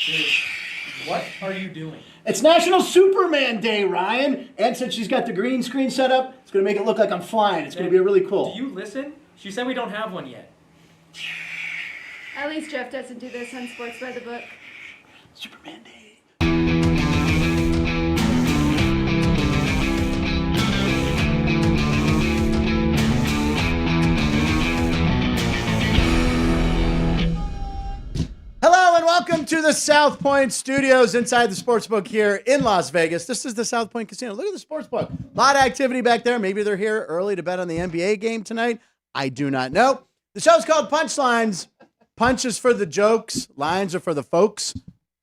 Dude, what are you doing? It's National Superman Day, Ryan. And since she's got the green screen set up, it's going to make it look like I'm flying. It's going to be really cool. Do you listen? She said we don't have one yet. At least Jeff doesn't do this on Sports by the Book. Superman Day. Hello and welcome to the South Point Studios inside the Sportsbook here in Las Vegas. This is the South Point Casino. Look at the Sportsbook. A lot of activity back there. Maybe they're here early to bet on the NBA game tonight. I do not know. The show's called Punchlines. Punches for the jokes. Lines are for the folks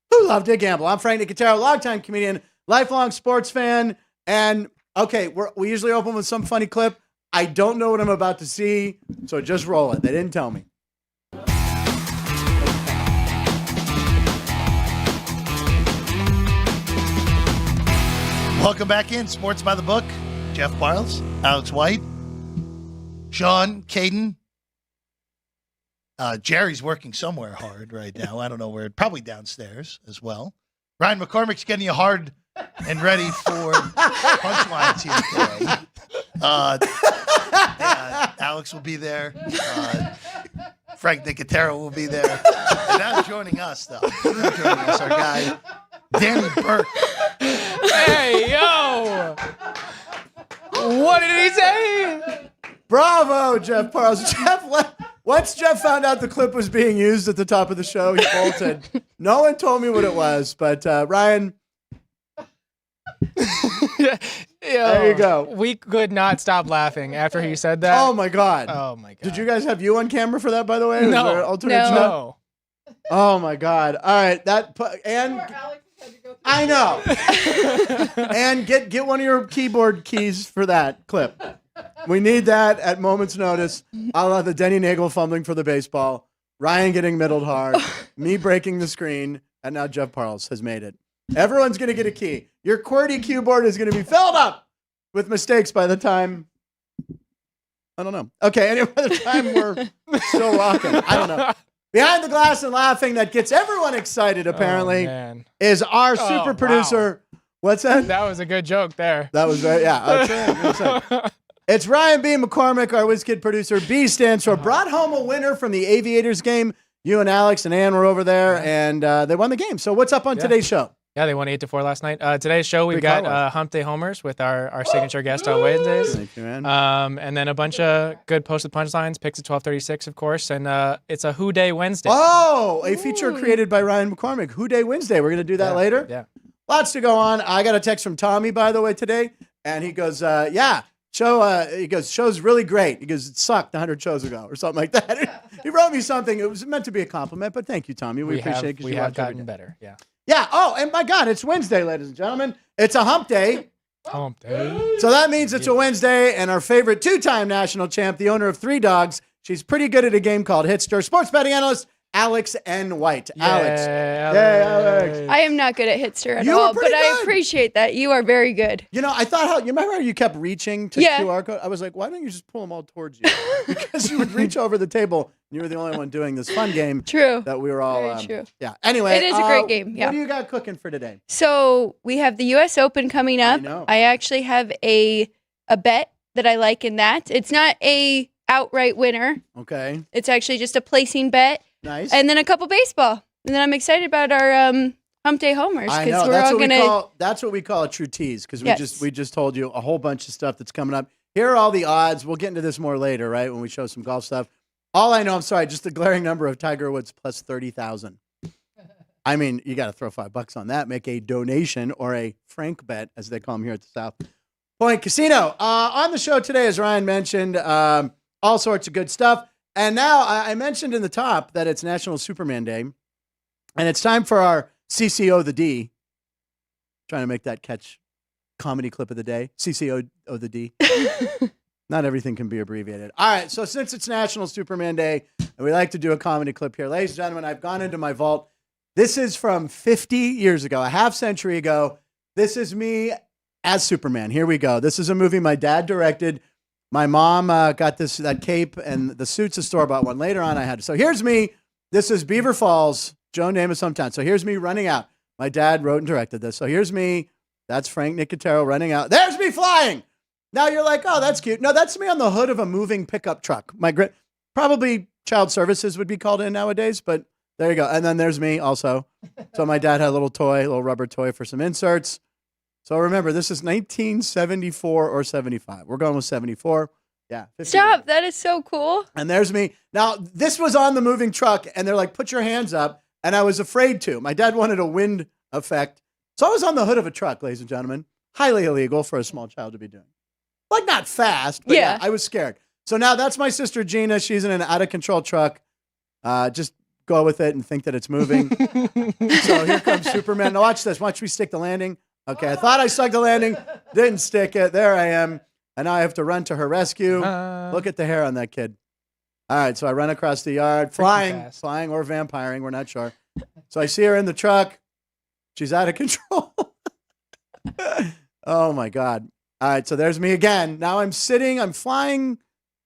who love to gamble. I'm Frank Nicotero, longtime comedian, lifelong sports fan. And, okay, we usually open with some funny clip. I don't know what I'm about to see, so just roll it. They didn't tell me. Welcome back in Sports by the Book. Jeff Parles, Alex White, Sean, Caden. Jerry's working somewhere hard right now. I don't know where. Probably downstairs as well. Ryan McCormick's getting you hard and ready for punchlines here today. Alex will be there. Frank Nicotero will be there. And now joining us, though. Now joining us, our guy, Danny Burke. Hey, yo! What did he say? Bravo, Jeff Parles. Once Jeff found out the clip was being used at the top of the show, he bolted. No one told me what it was, but Ryan. There you go. We could not stop laughing after he said that. Oh, my God. Oh, my God. Did you guys have you on camera for that, by the way? Was No. there an alternate shot? No. Oh, my God. All right. And I know. And get one of your keyboard keys for that clip. We need that at moment's notice. I'll have the Denny Nagel fumbling for the baseball, Ryan getting middled hard, me breaking the screen, and now Jeff Parles has made it. Everyone's going to get a key. Your QWERTY keyboard is going to be filled up with mistakes by the time, I don't know. Okay, anyway, by the time we're still rocking. I don't know. Behind the glass and laughing that gets everyone excited, apparently, is our super producer. Wow. What's that? That was a good joke there. That was right. Yeah. It's Ryan B. McCormick, our WizKid producer. B stands for brought home a winner from the Aviators game. You and Alex and Ann were over there, and they won the game. So what's up on today's show? Yeah, they won 8-4 last night. Today's show, we've got Hump Day Homers with our signature guest on Wednesdays. Thank you, man. And then a bunch of good posted punchlines, picks at 12:36, of course. And it's a Who Day Wednesday. Oh, a feature created by Ryan McCormick. Who Day Wednesday. We're going to do that later. Yeah. Lots to go on. I got a text from Tommy, by the way, today. And he goes, show's really great. He goes, it sucked 100 shows ago or something like that. He wrote me something. It was meant to be a compliment, but thank you, Tommy. We appreciate it. We have gotten better. Yeah. Yeah. Oh, and my God, it's Wednesday, ladies and gentlemen. It's a hump day. Hump day. So that means it's a Wednesday, and our favorite two-time national champ, the owner of 3 dogs, she's pretty good at a game called Hitster, sports betting analyst Alex N. White. Alex. Yay, Alex. I am not good at Hitster at You were all, but pretty I good. appreciate that. You are very good. You know, I thought you remember how you kept reaching to QR code? I was like, why don't you just pull them all towards you? Because you would reach over the table, and you were the only one doing this fun game. True. That we were all. Very true. Yeah. Anyway. It is a great game. Yeah. What do you got cooking for today? So we have the U.S. Open coming up. I know. I actually have a bet that I like in that. It's not a outright winner. Okay. It's actually just a placing bet. Nice. And then a couple baseball. And then I'm excited about our Hump Day Homers. I know. That's what we call a true tease because we just told you a whole bunch of stuff that's coming up. Here are all the odds. We'll get into this more later, right, when we show some golf stuff. All I know, I'm sorry, just the glaring number of Tiger Woods plus 30,000. I mean, you got to throw $5 on that, make a donation or a Frank bet, as they call them here at the South Point Casino. On the show today, as Ryan mentioned, all sorts of good stuff. And now I mentioned in the top that it's National Superman Day, and it's time for our CCO the D. Trying to make that catch comedy clip of the day. CCO the D. Not everything can be abbreviated. All right, so since it's National Superman Day, and we like to do a comedy clip here, ladies and gentlemen, I've gone into my vault. This is from 50 years ago, a half century ago. This is me as Superman. Here we go. This is a movie my dad directed. My mom got that cape and the suit's a store-bought one. Later on, I had. So here's me. This is Beaver Falls, Joe Namath's hometown. So here's me running out. My dad wrote and directed this. So here's me. That's Frank Nicotero running out. There's me flying. Now you're like, oh, that's cute. No, that's me on the hood of a moving pickup truck. Probably child services would be called in nowadays, but there you go. And then there's me also. So my dad had a little rubber toy for some inserts. So remember, this is 1974 or 75. We're going with 74. Yeah. 50 Stop. years. That is so cool. And there's me. Now, this was on the moving truck, and they're like, put your hands up. And I was afraid to. My dad wanted a wind effect. So I was on the hood of a truck, ladies and gentlemen. Highly illegal for a small child to be doing. Like, not fast, but yeah, I was scared. So now that's my sister, Gina. She's in an out-of-control truck. Just go with it and think that it's moving. So here comes Superman. Now watch this. Watch me stick the landing. Okay, I thought I stuck the landing. Didn't stick it. There I am. And now I have to run to her rescue. Look at the hair on that kid. All right, so I run across the yard, flying or vampiring. We're not sure. So I see her in the truck. She's out of control. Oh, my God. All right, so there's me again. Now I'm flying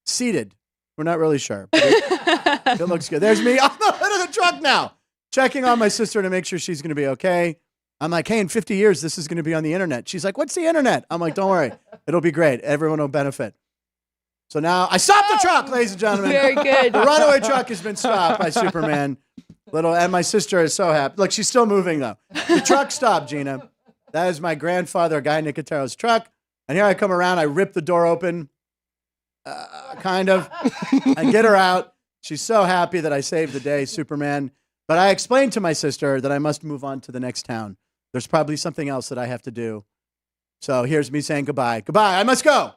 seated. We're not really sure. But it looks good. There's me on the hood of the truck now, checking on my sister to make sure she's going to be okay. I'm like, hey, in 50 years, this is going to be on the internet. She's like, what's the internet? I'm like, don't worry. It'll be great. Everyone will benefit. So now I stopped the truck, ladies and gentlemen. Very good. The runaway truck has been stopped by Superman. And my sister is so happy. Look, she's still moving, though. The truck stopped, Gina. That is my grandfather, Guy Nicotero's truck. And here I come around. I rip the door open, kind of. I get her out. She's so happy that I saved the day, Superman. But I explained to my sister that I must move on to the next town. There's probably something else that I have to do. So here's me saying goodbye. Goodbye. I must go.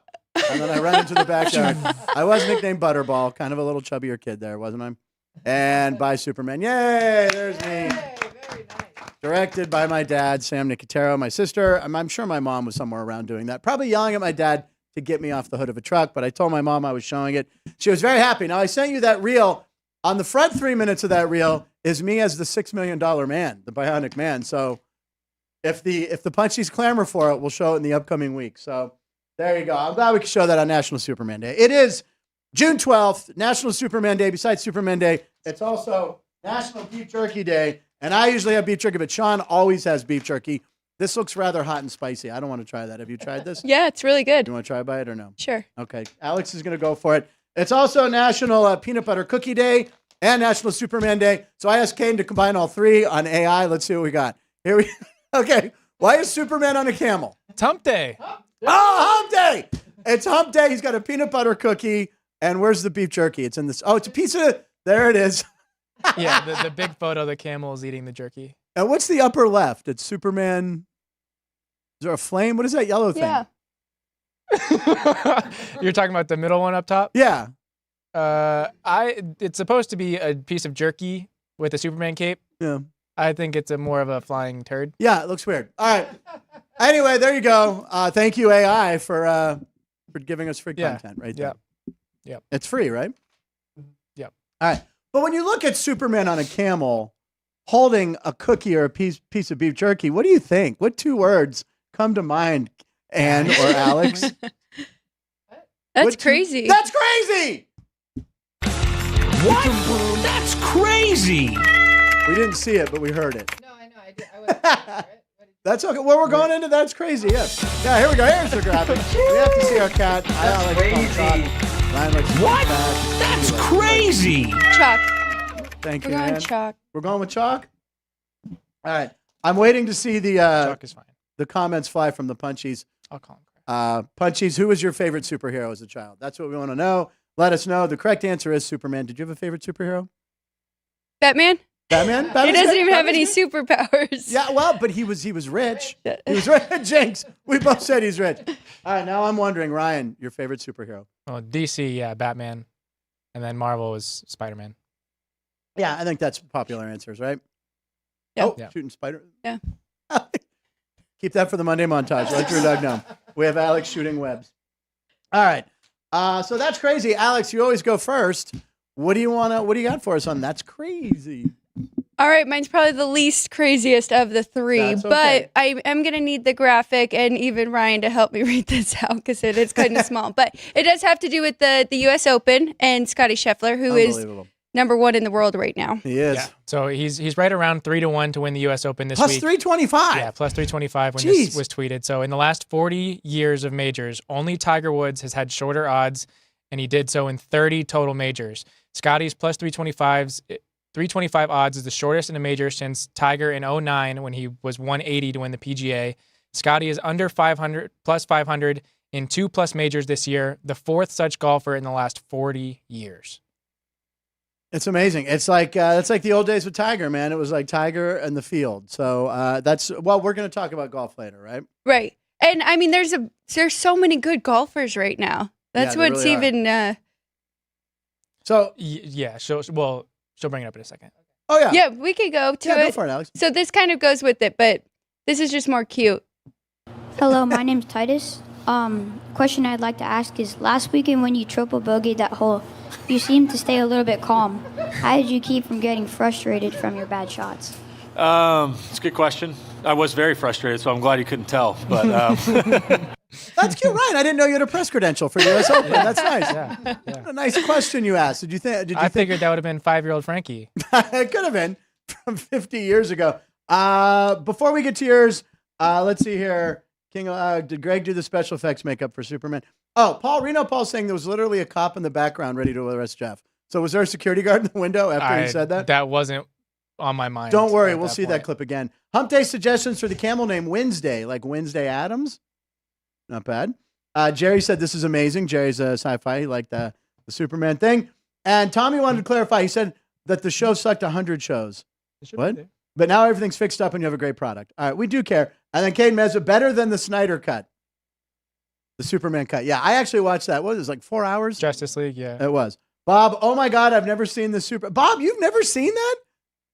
And then I run into the backyard. I was nicknamed Butterball, kind of a little chubbier kid there, wasn't I? And bye, Superman. Yay, there's me. Very nice. Directed by my dad, Sam Nicotero, my sister. I'm sure my mom was somewhere around doing that. Probably yelling at my dad to get me off the hood of a truck, but I told my mom I was showing it. She was very happy. Now, I sent you that reel. On the front 3 minutes of that reel is me as the $6 million man, the Bionic Man. So if the punchies clamor for it, we'll show it in the upcoming week. So there you go. I'm glad we can show that on National Superman Day. It is June 12th, National Superman Day. Besides Superman Day, it's also National Beef Jerky Day. And I usually have beef jerky, but Sean always has beef jerky. This looks rather hot and spicy. I don't want to try that. Have you tried this? Yeah, it's really good. You want to try by it or no? Sure. Okay. Alex is going to go for it. It's also National Peanut Butter Cookie Day and National Superman Day. So I asked Kane to combine all three on AI. Let's see what we got. Here we Okay. Why is Superman on a camel? It's hump day. Oh, hump day. It's hump day. He's got a peanut butter cookie. And where's the beef jerky? It's in this. Oh, it's a piece of. There it is. Yeah, the big photo, the camel is eating the jerky. And what's the upper left? It's Superman. Is there a flame? What is that yellow thing? Yeah. You're talking about the middle one up top? Yeah. It's supposed to be a piece of jerky with a Superman cape. Yeah. I think it's more of a flying turd. Yeah, it looks weird. All right. Anyway, there you go. Thank you, AI, for giving us free content right there. Yep. It's free, right? Yep. All right. But when you look at Superman on a camel holding a cookie or a piece of beef jerky, what do you think? What two words come to mind, Ann or Alex? That's crazy. That's crazy! What? That's crazy! We didn't see it, but we heard it. No, I know. I did. I wasn't for it. What did That's okay. Well, we're going into That's Crazy, yes. Yeah, here we go. Here's the graphic. We have to see our cat. I like crazy. Ryan likes What? Back. That's crazy! Chalk. Thank We're you, going Ann. chalk. We're going with chalk? All right. I'm waiting to see Chalk is fine. the comments fly from the Punchies. I'll call him. Punchies, who was your favorite superhero as a child? That's what we want to know. Let us know. The correct answer is Superman. Did you have a favorite superhero? Batman? Batman? He Batman's doesn't good? even have Batman's any good? superpowers. Yeah, well, but he was rich. He was rich. Jinx. We both said he's rich. All right, now I'm wondering, Ryan, your favorite superhero? Well, DC, yeah, Batman. And then Marvel was Spider-Man. Yeah, I think that's popular answers, right? Yeah. Oh, Yeah. shooting spider. Yeah. Keep that for the Monday montage. Let your dog know. We have Alex shooting webs. All right. So that's crazy. Alex, you always go first. What do you got for us on That's Crazy? All right, mine's probably the least craziest of the three, That's okay. but I am going to need the graphic and even Ryan to help me read this out because it is kind of small. But it does have to do with the U.S. Open and Scotty Scheffler, who is Unbelievable. #1 in the world right now. He is. Yeah. So he's right around 3-1 to win the U.S. Open this Plus week. 325. Yeah, plus 325 when Jeez. this was tweeted. So in the last 40 years of majors, only Tiger Woods has had shorter odds, and he did so in 30 total majors. Scotty's plus 325 odds is the shortest in a major since Tiger in 2009 when he was 180 to win the PGA. Scotty is under 500, plus 500 in 2+ majors this year, the 4th such golfer in the last 40 years. It's amazing. It's like the old days with Tiger, man. It was like Tiger and the field. So we're going to talk about golf later, right? Right. And I mean, there's so many good golfers right now. That's Yeah, there what's really even. So Yeah, she'll bring it up in a second. oh yeah, Yeah, we could go to yeah, go it. for it, Alex. So this kind of goes with it, but this is just more cute. Hello, my name's Titus. Question I'd like to ask is, last weekend when you triple bogeyed that hole, you seemed to stay a little bit calm. How did you keep from getting frustrated from your bad shots? It's a good question. I was very frustrated, so I'm glad you couldn't tell. But That's cute, Ryan. I didn't know you had a press credential for the U.S. Open. That's nice. Yeah. What a nice question you asked. Did you think? I figured that would have been 5-year-old Frankie. It could have been from 50 years ago. Before we get to yours, let's see here. King, did Greg do the special effects makeup for Superman? Oh, Paul's saying there was literally a cop in the background ready to arrest Jeff. So was there a security guard in the window after he said that? That wasn't on my mind. Don't worry, at we'll that see point. that clip again. Hump Day suggestions for the camel name Wednesday, like Wednesday Adams. Not bad. Jerry said this is amazing. Jerry's a sci-fi. He liked the Superman thing. And Tommy wanted to clarify. He said that the show sucked 100 shows. What? But now everything's fixed up and you have a great product. All right, we do care. And then Caden Meza, better than the Snyder cut. The Superman cut. Yeah, I actually watched that. What was it, like 4 hours? Justice League, yeah. It was. Bob, oh my God, I've never seen the Bob, you've never seen that?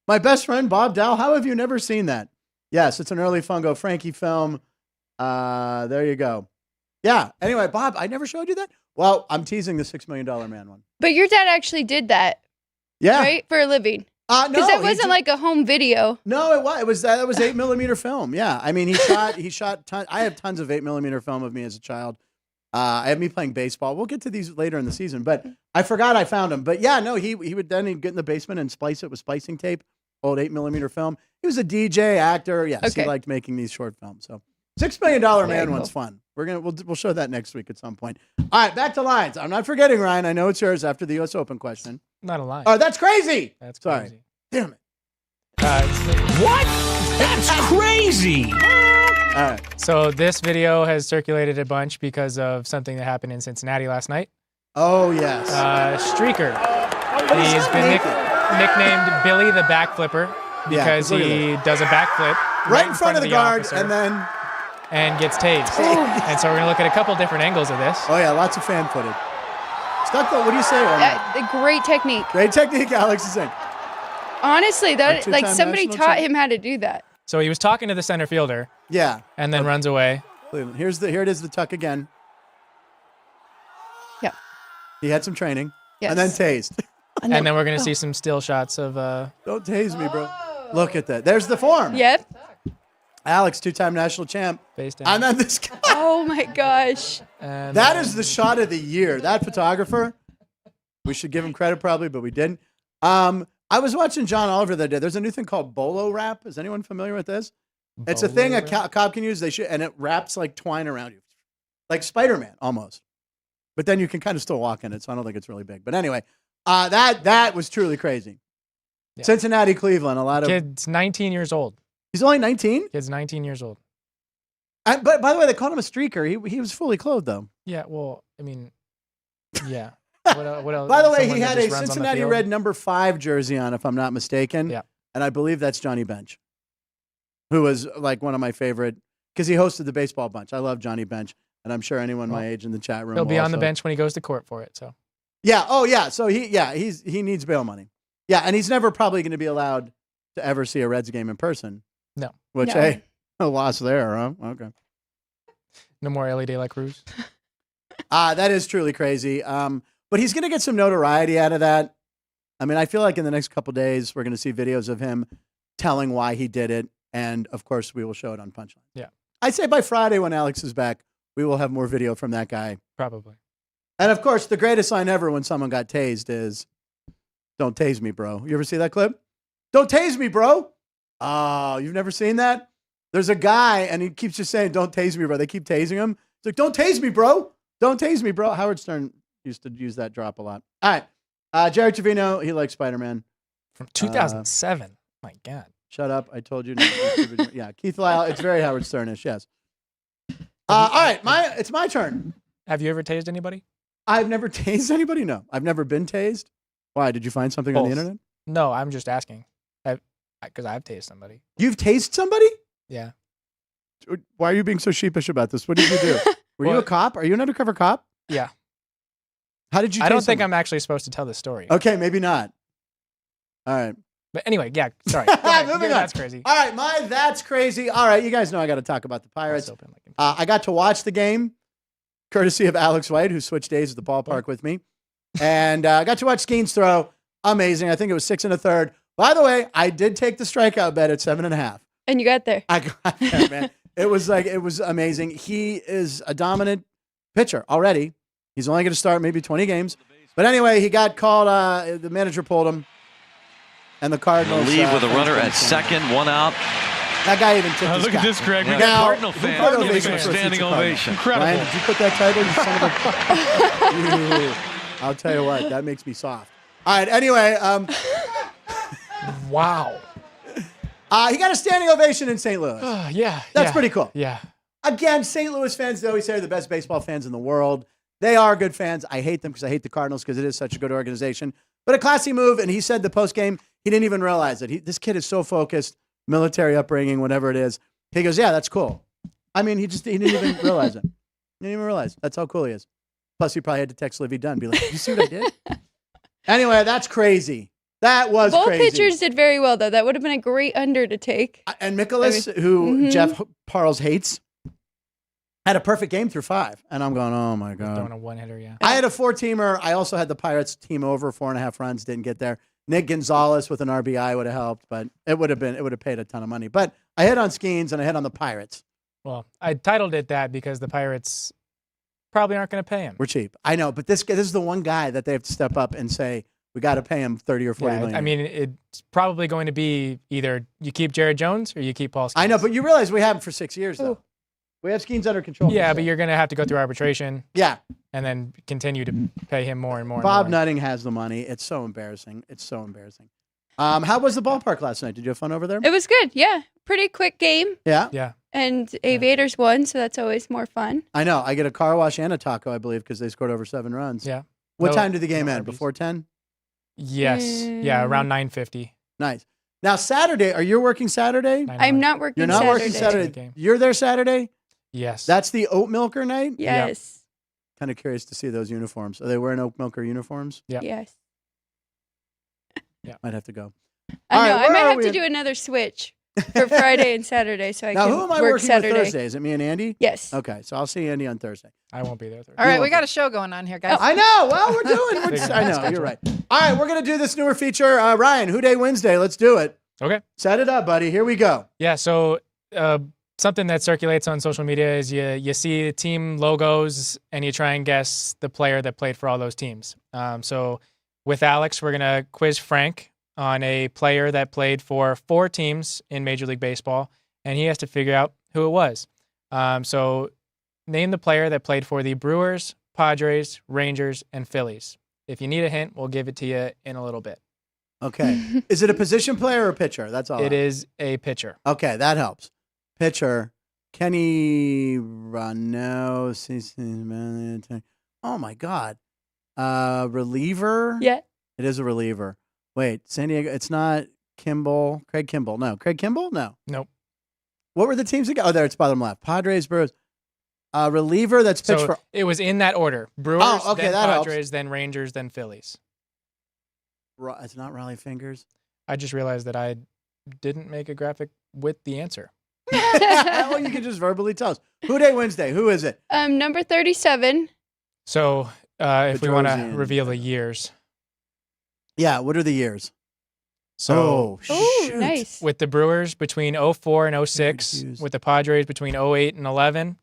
My best friend, Bob Dow, how have you never seen that? Yes, it's an early Fungo Frankie film. There you go. Yeah, anyway, Bob, I never showed you that? Well, I'm teasing the $6 Million Man one. But your dad actually did that, Yeah. right? For a living. No, Because that he wasn't did- like a home video. No, it was that was 8mm film. Yeah, I mean he shot. I have tons of 8mm film of me as a child. I have me playing baseball. We'll get to these later in the season, but I forgot I found them. But yeah, no, he would then he'd get in the basement and splice it with splicing tape, old 8mm film. He was a DJ, actor. Yes, Okay. he liked making these short films. So $6 Million Man cool. one's fun. We'll show that next week at some point. All right, back to lines. I'm not forgetting, Ryan. I know it's yours after the U.S. Open question. Not a lie. Oh, that's crazy. That's Sorry. crazy. Damn it. What? That's crazy. All right. So this video has circulated a bunch because of something that happened in Cincinnati last night. Oh yes. Streaker. He's been nicknamed Billy the Backflipper because look at he does a backflip right in front of the guard, officer and then and gets tased. And so we're gonna look at a couple different angles of this. oh yeah, lots of fan footage. Stucco, what do you say? The great technique. Great technique, Alex is saying. Honestly, that two-time like somebody national taught champ. him how to do that. So he was talking to the center fielder Yeah. and then runs away. Here it is, the tuck again. Yeah. He had some training. Yes. And then tased. And then we're gonna see some still shots of Don't tase me, bro. Look at that. There's the form. Yep. Alex, two-time national champ. face down. And then this guy. Oh my gosh. And That is the shot of the year. That photographer. We should give him credit probably, but we didn't. I was watching John Oliver the other day. There's a new thing called bolo wrap. Is anyone familiar with this? It's a thing a cop can use. And it wraps like twine around you, like Spider-Man almost. But then you can kind of still walk in it, so I don't think it's really big. But anyway, that was truly crazy. Yeah. Cincinnati, Cleveland, a lot of. Kid's 19 years old. He's only 19. Kid's 19 years old. But by the way, they called him a streaker. He was fully clothed though. Yeah, well, I mean, yeah. What else? By the way, Someone he that had a just runs on the Cincinnati field? Red number 5 jersey on, if I'm not mistaken. Yeah. And I believe that's Johnny Bench, who was like one of my favorite because he hosted the baseball bunch. I love Johnny Bench, and I'm sure anyone my age in the chat room. He'll be will on the also- bench when he goes to court for it. So Yeah. Oh, yeah. So he needs bail money. Yeah, and he's never probably going to be allowed to ever see a Reds game in person. No. Which No. hey, a loss there, huh? Okay. no more Ellie De La Cruz. That is truly crazy. But he's going to get some notoriety out of that. I mean, I feel like in the next couple days, we're going to see videos of him telling why he did it. And of course, we will show it on Punchline. Yeah. I'd say by Friday, when Alex is back, we will have more video from that guy. Probably. And of course, the greatest line ever when someone got tased is Don't tase me, bro. You ever see that clip? Don't tase me, bro. Oh, you've never seen that? There's a guy, and he keeps just saying, don't tase me, bro. They keep tasing him. It's like, don't tase me, bro. Don't tase me, bro. Howard Stern used to use that drop a lot. All right. Jerry Trevino, he likes Spider-Man. From 2007. My God. Shut up. I told you. Yeah, Keith Lyle. It's very Howard Sternish, yes. All right, it's my turn. Have you ever tased anybody? I've never tased anybody, no. I've never been tased. Why? Did you find something on the internet? No, I'm just asking. Because I've tased somebody. You've tased somebody? Yeah. Why are you being so sheepish about this? What did you do? Were you a cop? Are you an undercover cop? Yeah. How did you tase I don't think someone? I'm actually supposed to tell this story. Okay, maybe not. All right. But anyway, yeah, sorry. Go ahead. Moving on. That's crazy. All right, that's crazy. All right, you guys know I got to talk about the Pirates. I got to watch the game, courtesy of Alex White, who switched days at the ballpark with me. And I got to watch Skeens throw. Amazing. I think it was 6 1/3. By the way, I did take the strikeout bet at 7.5. And you got there. I got there, man. It was amazing. He is a dominant pitcher already. He's only going to start maybe 20 games. But anyway, he got called. The manager pulled him. And the Cardinals lead with a runner at second, 1 out. That guy even took his Look at cap. this, Greg. We Now, got Cardinal who fans put giving ovation him a for a standing future Cardinal? ovation. Incredible. Ryan, did you put that title? You son of a... I'll tell you what, that makes me soft. All right, anyway. Wow. He got a standing ovation in St. Louis. Yeah. That's pretty cool. Yeah. Again, St. Louis fans, they always say, are the best baseball fans in the world. They are good fans. I hate them because I hate the Cardinals because it is such a good organization. But a classy move, and he said the postgame, he didn't even realize it. This kid is so focused, military upbringing, whatever it is. He goes, yeah, that's cool. I mean, he didn't even realize it. He didn't even realize. That's how cool he is. Plus, he probably had to text Livy Dunn, be like, you see what I did? Anyway, that's crazy. That was Both crazy. pitchers did very well, though. That would have been a great under to take. And Mikolas, who Jeff Parles hates, had a perfect game through 5. And I'm going, oh, my God. Throwing a one-hitter, yeah. I had a 4-teamer. I also had the Pirates team over 4.5 runs. Didn't get there. Nick Gonzalez with an RBI would have helped, but it would have paid a ton of money. But I hit on Skeens and I hit on the Pirates. Well, I titled it that because the Pirates probably aren't going to pay him. We're cheap. I know, but this is the one guy that they have to step up and say, we got to pay him 30 or 40 million. I mean, it's probably going to be either you keep Jared Jones or you keep Paul Skeens. I know, but you realize we have him for 6 years, though. We have Skeens under control. Yeah, but you're going to have to go through arbitration. Yeah. And then continue to pay him more and more. Bob and more. Nutting has the money. It's so embarrassing. It's so embarrassing. How was the ballpark last night? Did you have fun over there? It was good, yeah. Pretty quick game. Yeah? Yeah. And Aviators won, so that's always more fun. I know. I get a car wash and a taco, I believe, because they scored over 7 runs. Yeah. What time did the game end? Before 10? Yes. Yeah, around 9:50. Nice. Now, Saturday, are you working Saturday? I'm not working Saturday. You're not working Saturday. You're there Saturday? Yes. That's the Oat Milker night? Yes. Kind of curious to see those uniforms. Are they wearing Oat Milker uniforms? Yeah. Yes. Yeah. Might have to go. I know. All right, I might where are have we to at? do another switch for Friday and Saturday so I Now, can who am I work working Saturday. with Thursday? Is it me and Andy? Yes. Okay, so I'll see Andy on Thursday. I won't be there Thursday. All right, we got a show going on here, guys. I know. Well, we're doing. I know. You're right. All right, we're gonna do this newer feature. Ryan, Who Day Wednesday. Let's do it. Okay. Set it up, buddy. Here we go. Yeah. So something that circulates on social media is you see the team logos and you try and guess the player that played for all those teams. So with Alex, we're gonna quiz Frank on a player that played for 4 teams in Major League Baseball, and he has to figure out who it was. So name the player that played for the Brewers, Padres, Rangers, and Phillies. If you need a hint, we'll give it to you in a little bit. Okay. Is it a position player or a pitcher? That's all. It is a pitcher. Okay, that helps. Pitcher. Kenny Rano. Oh my God. Reliever. Yeah. It is a reliever. Wait, San Diego. It's not Kimball. Craig Kimball. No. Craig Kimball? No. Nope. What were the teams again? Oh, there. It's bottom left. Padres, Brewers. Reliever that's pitched for. It was in that order. Brewers, okay, then that helps. Padres, then Rangers, then Phillies. It's not Raleigh Fingers. I just realized that I didn't make a graphic with the answer. Well, you can just verbally tell us. Who Day Wednesday? Who is it? Number 37. So if we want to Pedrosian. reveal the years. Yeah, what are the years? So Oh, shoot. nice. with the Brewers between 04 and 06, confused. with the Padres between 08 and 11,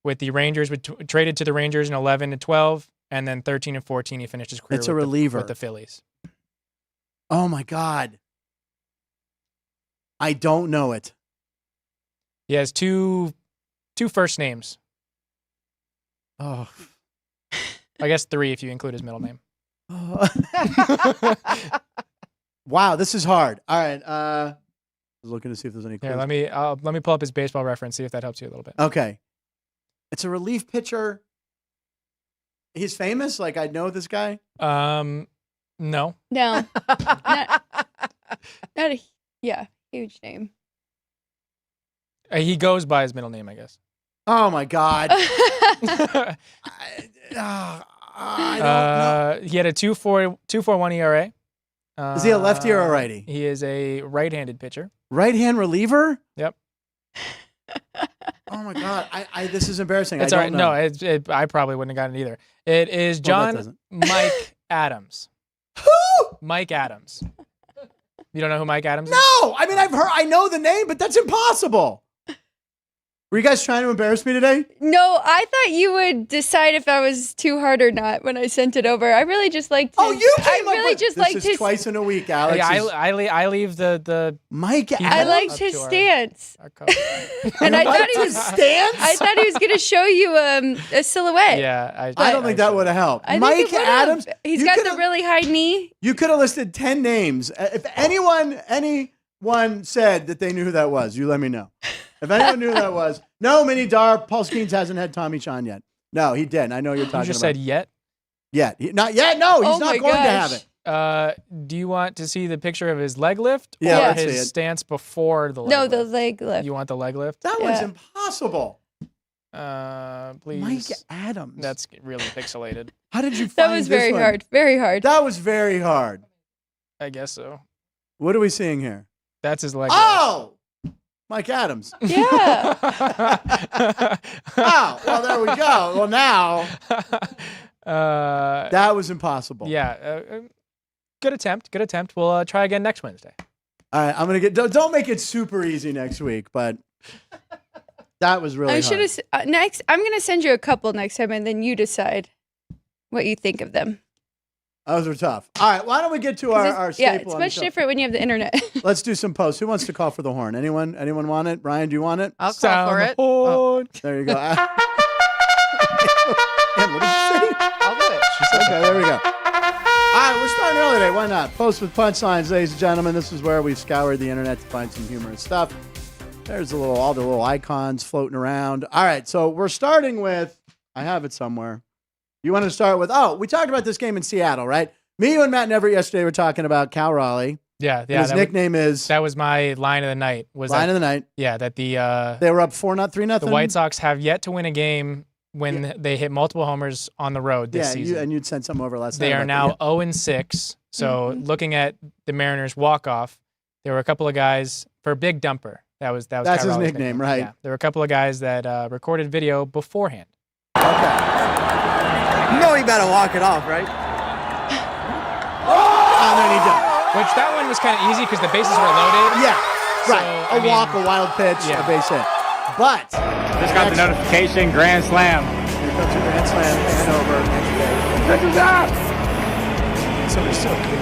with the Rangers traded to the Rangers in 11 and 12, and then 13 and 14 he finished his career It's a with reliever. with the Phillies. Oh my God. I don't know it. He has two first names. Oh. I guess 3 if you include his middle name. Wow, this is hard. All right. I was looking to see if there's any clues. Here, let me pull up his baseball reference, see if that helps you a little bit. Okay. It's a relief pitcher. He's famous? Like, I know this guy? No. No. Not a huge name. He goes by his middle name, I guess. Oh my God. I don't know. He had a 2.41 ERA. Is he a lefty or a righty? He is a right-handed pitcher. Right-hand reliever? Yep. Oh my God. This is embarrassing. It's I all don't right. know. No, I probably wouldn't have gotten it either. It is John Mike Adams. Who? Mike Adams. You don't know who Mike Adams is? No. I mean, I know the name, but that's impossible. Were you guys trying to embarrass me today? No, I thought you would decide if I was too hard or not when I sent it over. I really just liked his, Oh, you came I up really with just this liked is his twice in a week, Alex. Yeah, is- I leave the Mike He- I Adams? liked Up his to our- stance. our cover. And I thought he His was stance? I thought he was going to show you a silhouette. Yeah, I don't think that would have helped. I think Mike it would've. Adams? He's you got could've- the really high knee. You could have listed 10 names. If anyone said that they knew who that was, you let me know. If anyone knew who that was. No, Mini Dar, Paul Skeens hasn't had Tommy Chon yet. No, he didn't. I know you're talking You just about. said yet? Yet. Not yet. No, he's Oh not my going to have gosh. it. Do you want to see the picture of his leg lift Yeah, or let's see his it. stance before the leg No, lift? the leg lift. You want the leg lift? That Yeah. one's impossible. Please. Mike Adams. That's really pixelated. How did you find That was this very one? hard. Very hard. That was very hard. I guess so. What are we seeing here? That's his leg Oh! Mike Adams. Yeah. Oh, well, there we go. Well, now, lift. uh, that was impossible. yeah. Good attempt. Good attempt. We'll try again next Wednesday. All right, I'm going to don't make it super easy next week, but that was really I hard. should have next. I'm going to send you a couple next time, and then you decide what you think of them. Those were tough. All right, why don't we get to our staple? Yeah, it's on the much show? different when you have the internet. Let's do some posts. Who wants to call for the horn? Anyone want it? Ryan, do you want it? I'll call for it. Horn. There you go. And what did you say? I'll do it. Okay, there we go. All right, we're starting early today. Why not? Post with punchlines, ladies and gentlemen. This is where we've scoured the internet to find some humorous stuff. There's all the little icons floating around. All right, so we're starting with, I have it somewhere. You want to start with, we talked about this game in Seattle, right? Me, you, and Matt Neverett yesterday were talking about Cal Raleigh. Yeah. And his nickname is That was my line of the night. Was Line that, of the Night. Yeah, that the They were up 4-0, 3-0. the White Sox have yet to win a game when they hit multiple homers on the road this season. and you'd sent something over last night. They are about now that. 0-6. So looking at the Mariners walk-off, there were a couple of guys for Big Dumper. That was That's Cal his Raleigh's nickname, right? Yeah, there were a couple of guys that recorded video beforehand. Okay. You know he better walk it off, right? And then he did. Which that one was kind of easy because the bases were loaded. Yeah, So, right. I A walk, a wild pitch, yeah. a base hit. But Just got the notification, grand slam. here comes a grand slam and over next day. This is up! Somebody's so cute.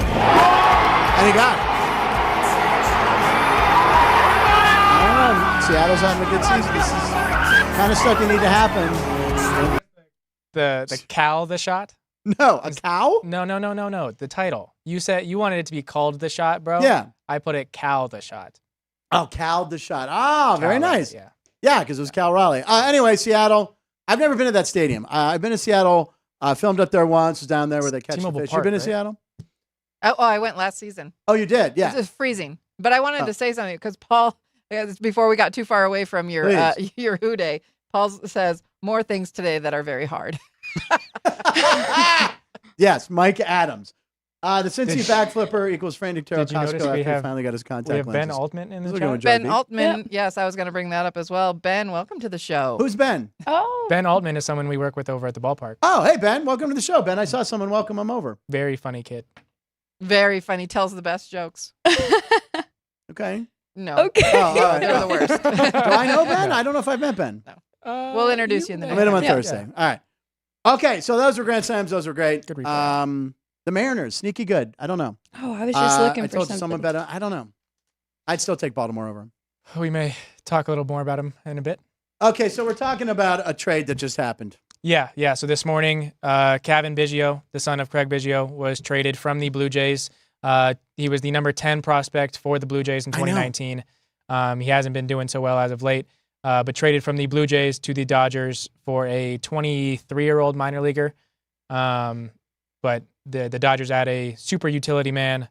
And he got it. I don't know. Seattle's having a good season. This is kind of stuff you need to happen. The Cal the shot? No, a cow? No. The title. You said you wanted it to be called the shot, bro. Yeah. I put it Cal the shot. Oh, Cal the shot. Ah, very Cal, nice. Yeah. Yeah, because it was Cal Raleigh. Anyway, Seattle. I've never been to that stadium. I've been to Seattle. Filmed up there once. Was down there where they catch T-Mobile the fish. Park, you been right? to Seattle? Oh, I went last season. Oh, you did? Yeah. It was freezing. But I wanted Oh. to say something because Paul, before we got too far away from your your Who Day, Paul says more things today that are very hard. Yes, Mike Adams. The Cincy back flipper equals Frank Nicotero Did you notice Costco we after he have- finally got his contact We have Ben lenses. Altman in the This is chat. going Ben Joe B. Altman. Yes, I was going to bring that up as well. Ben, welcome to the show. Who's Ben? Oh. Ben Altman is someone we work with over at the ballpark. Oh, hey, Ben. Welcome to the show. Ben, I saw someone welcome him over. Very funny kid. Very funny. Tells the best jokes. Okay. No. Okay. Oh, all right. They're the worst. Do I know Ben? I don't know if I've met Ben. We'll introduce you in the I met him on Yeah. Thursday. All right. Okay, so those were Grand Slams. Those were great. Good recap. The Mariners, sneaky good. I don't know. Oh, I was just looking I for told something. someone better. I don't know. I'd still take Baltimore over them. We may talk a little more about him in a bit. Okay, so we're talking about a trade that just happened. Yeah. So this morning, Kevin Biggio, the son of Craig Biggio, was traded from the Blue Jays. He was the number 10 prospect for the Blue Jays in 2019. He hasn't been doing so well as of late, but traded from the Blue Jays to the Dodgers for a 23-year-old minor leaguer. But the Dodgers add a super utility man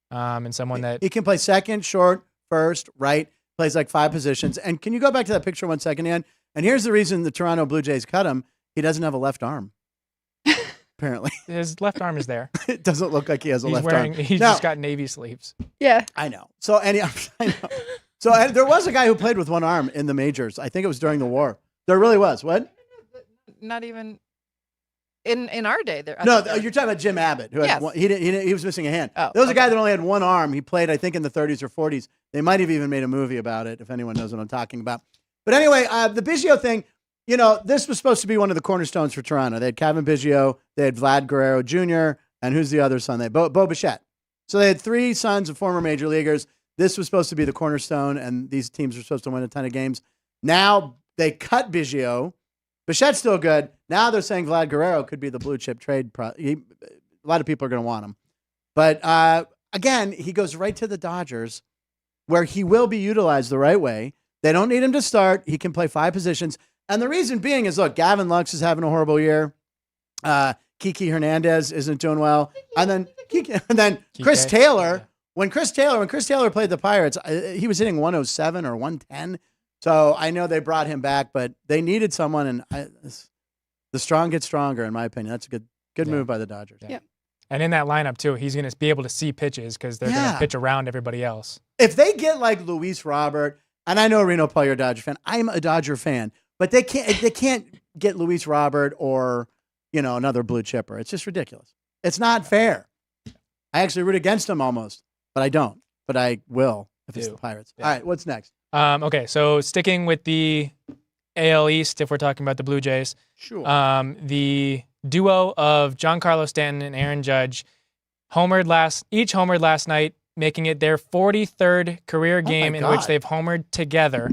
and someone that He can play second, short, first, right. Plays like 5 positions. And can you go back to that picture 1 second, Ian? And here's the reason the Toronto Blue Jays cut him. He doesn't have a left arm. Apparently. his left arm is there. It doesn't look like he has a left arm. He's just got navy sleeves. Yeah. I know. So I know. So there was a guy who played with one arm in the majors. I think it was during the war. There really was. What? Not even in our day. No, you're talking about Jim Abbott, who had one, he was missing a hand. There was a guy that only had one arm. He played, I think, in the 30s or 40s. They might have even made a movie about it, if anyone knows what I'm talking about. But anyway, the Biggio thing, this was supposed to be one of the cornerstones for Toronto. They had Kevin Biggio, they had Vlad Guerrero Jr., and who's the other son? Bo Bichette. So they had 3 sons of former major leaguers. This was supposed to be the cornerstone, and these teams were supposed to win a ton of games. Now they cut Biggio. Bichette's still good. Now they're saying Vlad Guerrero could be the blue chip trade. A lot of people are going to want him. But again, he goes right to the Dodgers, where he will be utilized the right way. They don't need him to start. He can play 5 positions. And the reason being is, look, Gavin Lux is having a horrible year. Kiki Hernandez isn't doing well. And then Chris Taylor. When Chris Taylor played the Pirates, he was hitting 107 or 110. So I know they brought him back, but they needed someone, and the strong get stronger, in my opinion. That's a good move by the Dodgers. Yeah. And in that lineup, too, he's going to be able to see pitches because they're going to pitch around everybody else. If they get like Luis Robert, and I know, Reno Paul, you're a Dodger fan. I'm a Dodger fan. But they can't get Luis Robert or, another blue chipper. It's just ridiculous. It's not fair. I actually root against them almost, but I don't. But I will if it's the Pirates. Yeah. All right, what's next? Okay, so sticking with the AL East, if we're talking about the Blue Jays. Sure. The duo of Giancarlo Stanton and Aaron Judge each homered last night, making it their 43rd career game in which they've homered together.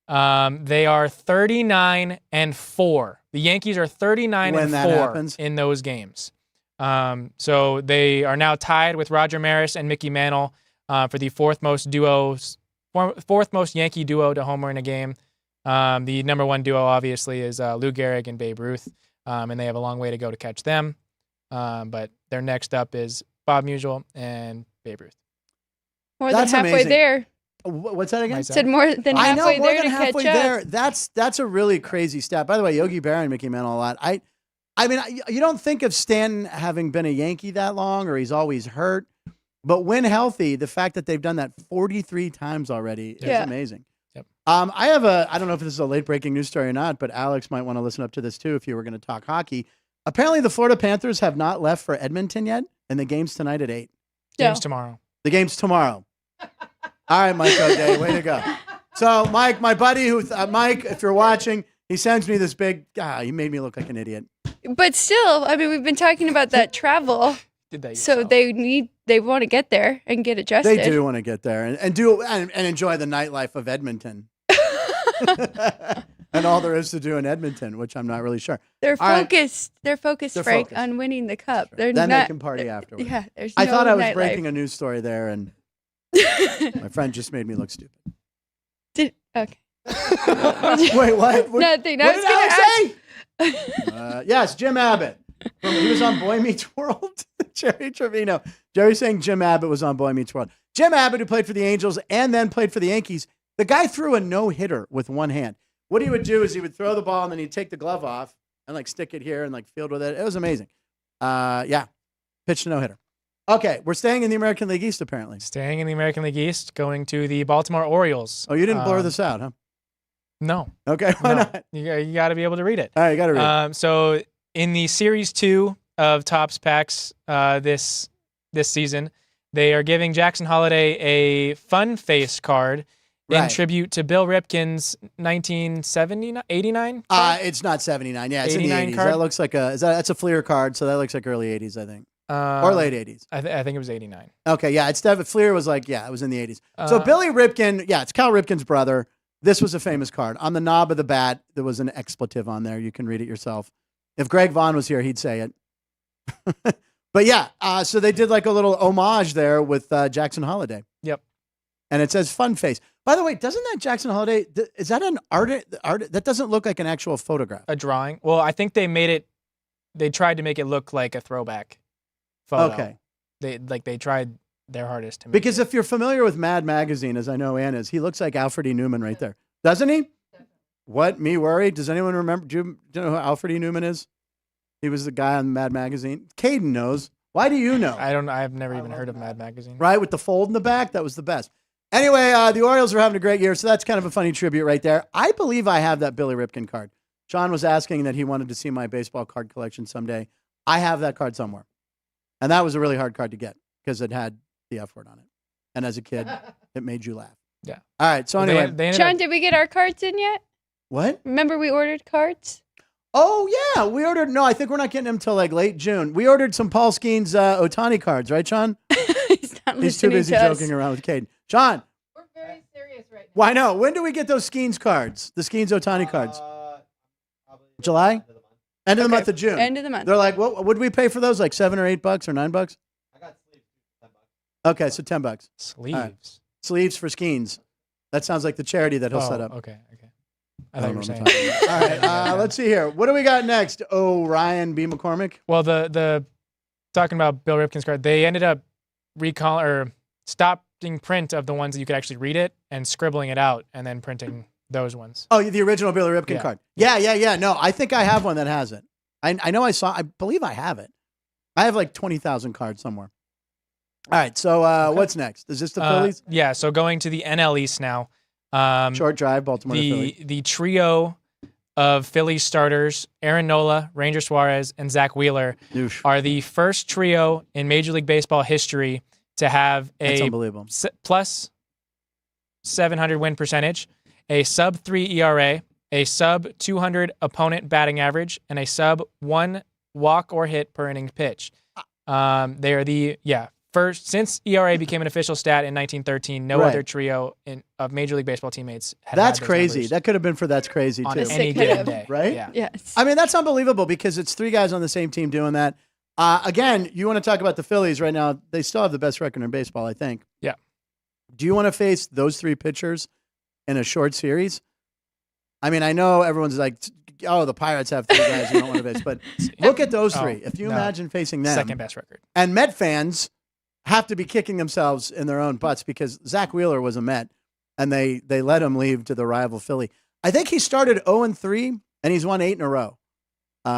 They are 39-4. The Yankees are 39-4 in those games. So they are now tied with Roger Maris and Mickey Mantle for the fourth most Yankee duo to homer in a game. The number 1 duo, obviously, is Lou Gehrig and Babe Ruth, and they have a long way to go to catch them. But their next up is Bob Musial and Babe Ruth. More than halfway there. What's that again? Said more than halfway there to catch up. That's a really crazy stat. By the way, Yogi Berra and Mickey Mantle a lot. I mean, you don't think of Stanton having been a Yankee that long, or he's always hurt. But when healthy, the fact that they've done that 43 times already is amazing. Yep. I don't know if this is a late breaking news story or not, but Alex might want to listen up to this too if you were going to talk hockey. Apparently, the Florida Panthers have not left for Edmonton yet, and the game's tonight at 8. Game's tomorrow. The game's tomorrow. All right, Mike O'Day, way to go. So, Mike, my buddy, Mike, if you're watching, he sends me this big. He made me look like an idiot. But still, I mean, we've been talking about that travel. So they want to get there and get adjusted. They do want to get there and enjoy the nightlife of Edmonton. And all there is to do in Edmonton, which I'm not really sure. They're focused. They're focused, Frank, on winning the cup. Sure. Then they can party afterwards. Yeah, I thought I was breaking a news story there, and my friend just made me look stupid. Okay. Wait, what? Nothing. What did Alex say? Yes, Jim Abbott. He was on Boy Meets World. Jerry Trevino. Jerry's saying Jim Abbott was on Boy Meets World. Jim Abbott, who played for the Angels and then played for the Yankees, the guy threw a no-hitter with one hand. What he would do is he would throw the ball and then he'd take the glove off and stick it here and field with it. It was amazing. Pitched a no-hitter. Okay, we're staying in the American League East apparently. Staying in the American League East, going to the Baltimore Orioles. Oh, you didn't blur this out, huh? No. Okay, why not? You got to be able to read it. All right, you got to read it. So in the Series 2 of Topps Packs this season, they are giving Jackson Holliday a fun face card in tribute to Bill Ripken's 1989. It's not 79. Yeah, it's in the 80s. Card? That looks like that's a Fleer card, so that looks like early 80s, I think. Or late 80s? I think it was 89. Okay, yeah. Fleer was like, it was in the 80s. So Billy Ripken, it's Cal Ripken's brother. This was a famous card. On the knob of the bat, there was an expletive on there. You can read it yourself. If Greg Vaughn was here, he'd say it. But yeah, so they did like a little homage there with Jackson Holliday. Yep. And it says fun face. By the way, doesn't that Jackson Holliday, is that an art? That doesn't look like an actual photograph. A drawing. Well, I think they tried to make it look like a throwback photo. Okay. They tried their hardest to make Because if you're familiar with Mad Magazine, as I know Ann is, he looks like Alfred E. Newman right there. Doesn't he? What? Me worry? Does anyone remember? Do you know who Alfred E. Newman is? He was the guy on Mad Magazine. Caden knows. Why do you know? I've never even heard of Mad Magazine. Right, with the fold in the back? That was the best. Anyway, the Orioles are having a great year, so that's kind of a funny tribute right there. I believe I have that Billy Ripken card. Sean was asking that he wanted to see my baseball card collection someday. I have that card somewhere. And that was a really hard card to get because it had the F word on it. And as a kid, it made you laugh. Yeah. All right, so anyway. Sean, did we get our cards in yet? What? Remember we ordered cards? Oh, yeah. We ordered. No, I think we're not getting them till like late June. We ordered some Paul Skeen's Ohtani cards, right, Sean? He's too busy joking around with Caden. Sean. We're very serious right now. Why no? When do we get those Skeens cards? The Skeens Ohtani cards? July? End of the month of June. End of the month. They're like, what would we pay for those? Like $7 or $8 or $9? I got sleeves. $10. Okay, so $10. Sleeves. Right. Sleeves for Skeens. That sounds like the charity that he'll set up. Okay. I thought you were saying. All right, let's see here. What do we got next? Oh, Ryan B. McCormick. Well, the talking about Bill Ripken's card, they ended up stopping print of the ones that you could actually read it and scribbling it out and then printing those ones. Oh, the original Billy Ripken card. Yeah. No, I think I have one that has it. I know I believe I have it. I have like 20,000 cards somewhere. All right, so what's next? Is this the Phillies? Yeah, so going to the NL East now. Short drive, Baltimore to Philly. The trio of Phillies starters, Aaron Nola, Ranger Suarez, and Zach Wheeler, are the first trio in Major League Baseball history to have a plus 700 win percentage, a sub 3 ERA, a sub 200 opponent batting average, and a sub 1 walk or hit per inning pitched. They are the first since ERA became an official stat in 1913. No other trio of Major League Baseball teammates had. That's crazy. That could have been for That's Crazy on too. Any given day, right? Yeah. Yes. I mean, that's unbelievable because it's 3 guys on the same team doing that. Again, you want to talk about the Phillies right now? They still have the best record in baseball, I think. Yeah. Do you want to face those 3 pitchers in a short series? I mean, I know everyone's like, oh, the Pirates have 3 guys you don't want to face, but look at those 3. If you imagine facing them, second best record, and Met fans have to be kicking themselves in their own butts because Zach Wheeler was a Met, and they let him leave to the rival Philly. I think he started 0-3, and he's won 8 in a row.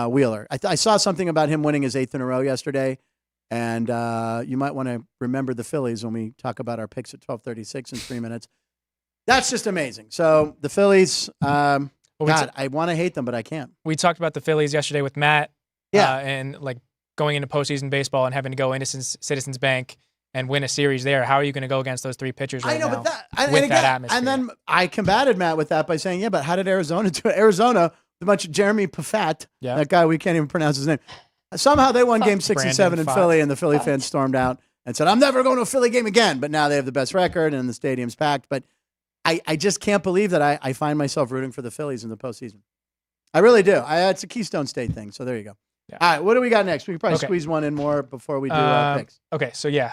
Wheeler. I saw something about him winning his 8th in a row yesterday, and you might want to remember the Phillies when we talk about our picks at 12:36 in 3 minutes. That's just amazing. So the Phillies, God, I want to hate them, but I can't. We talked about the Phillies yesterday with Matt. Yeah. And like going into postseason baseball and having to go into Citizens Bank and win a series there. How are you going to go against those 3 pitchers right now but that atmosphere? And then I combated Matt with that by saying, yeah, but how did Arizona do it? Arizona, the bunch of Jeremy Pafat, that guy, we can't even pronounce his name. Somehow they won game 6 and 7 in Philly, and the Philly fans stormed out and said, I'm never going to a Philly game again. But now they have the best record, and the stadium's packed. But I just can't believe that I find myself rooting for the Phillies in the postseason. I really do. It's a Keystone State thing, so there you go. Yeah. All right, what do we got next? We can probably squeeze one in more before we do picks. Okay, so yeah.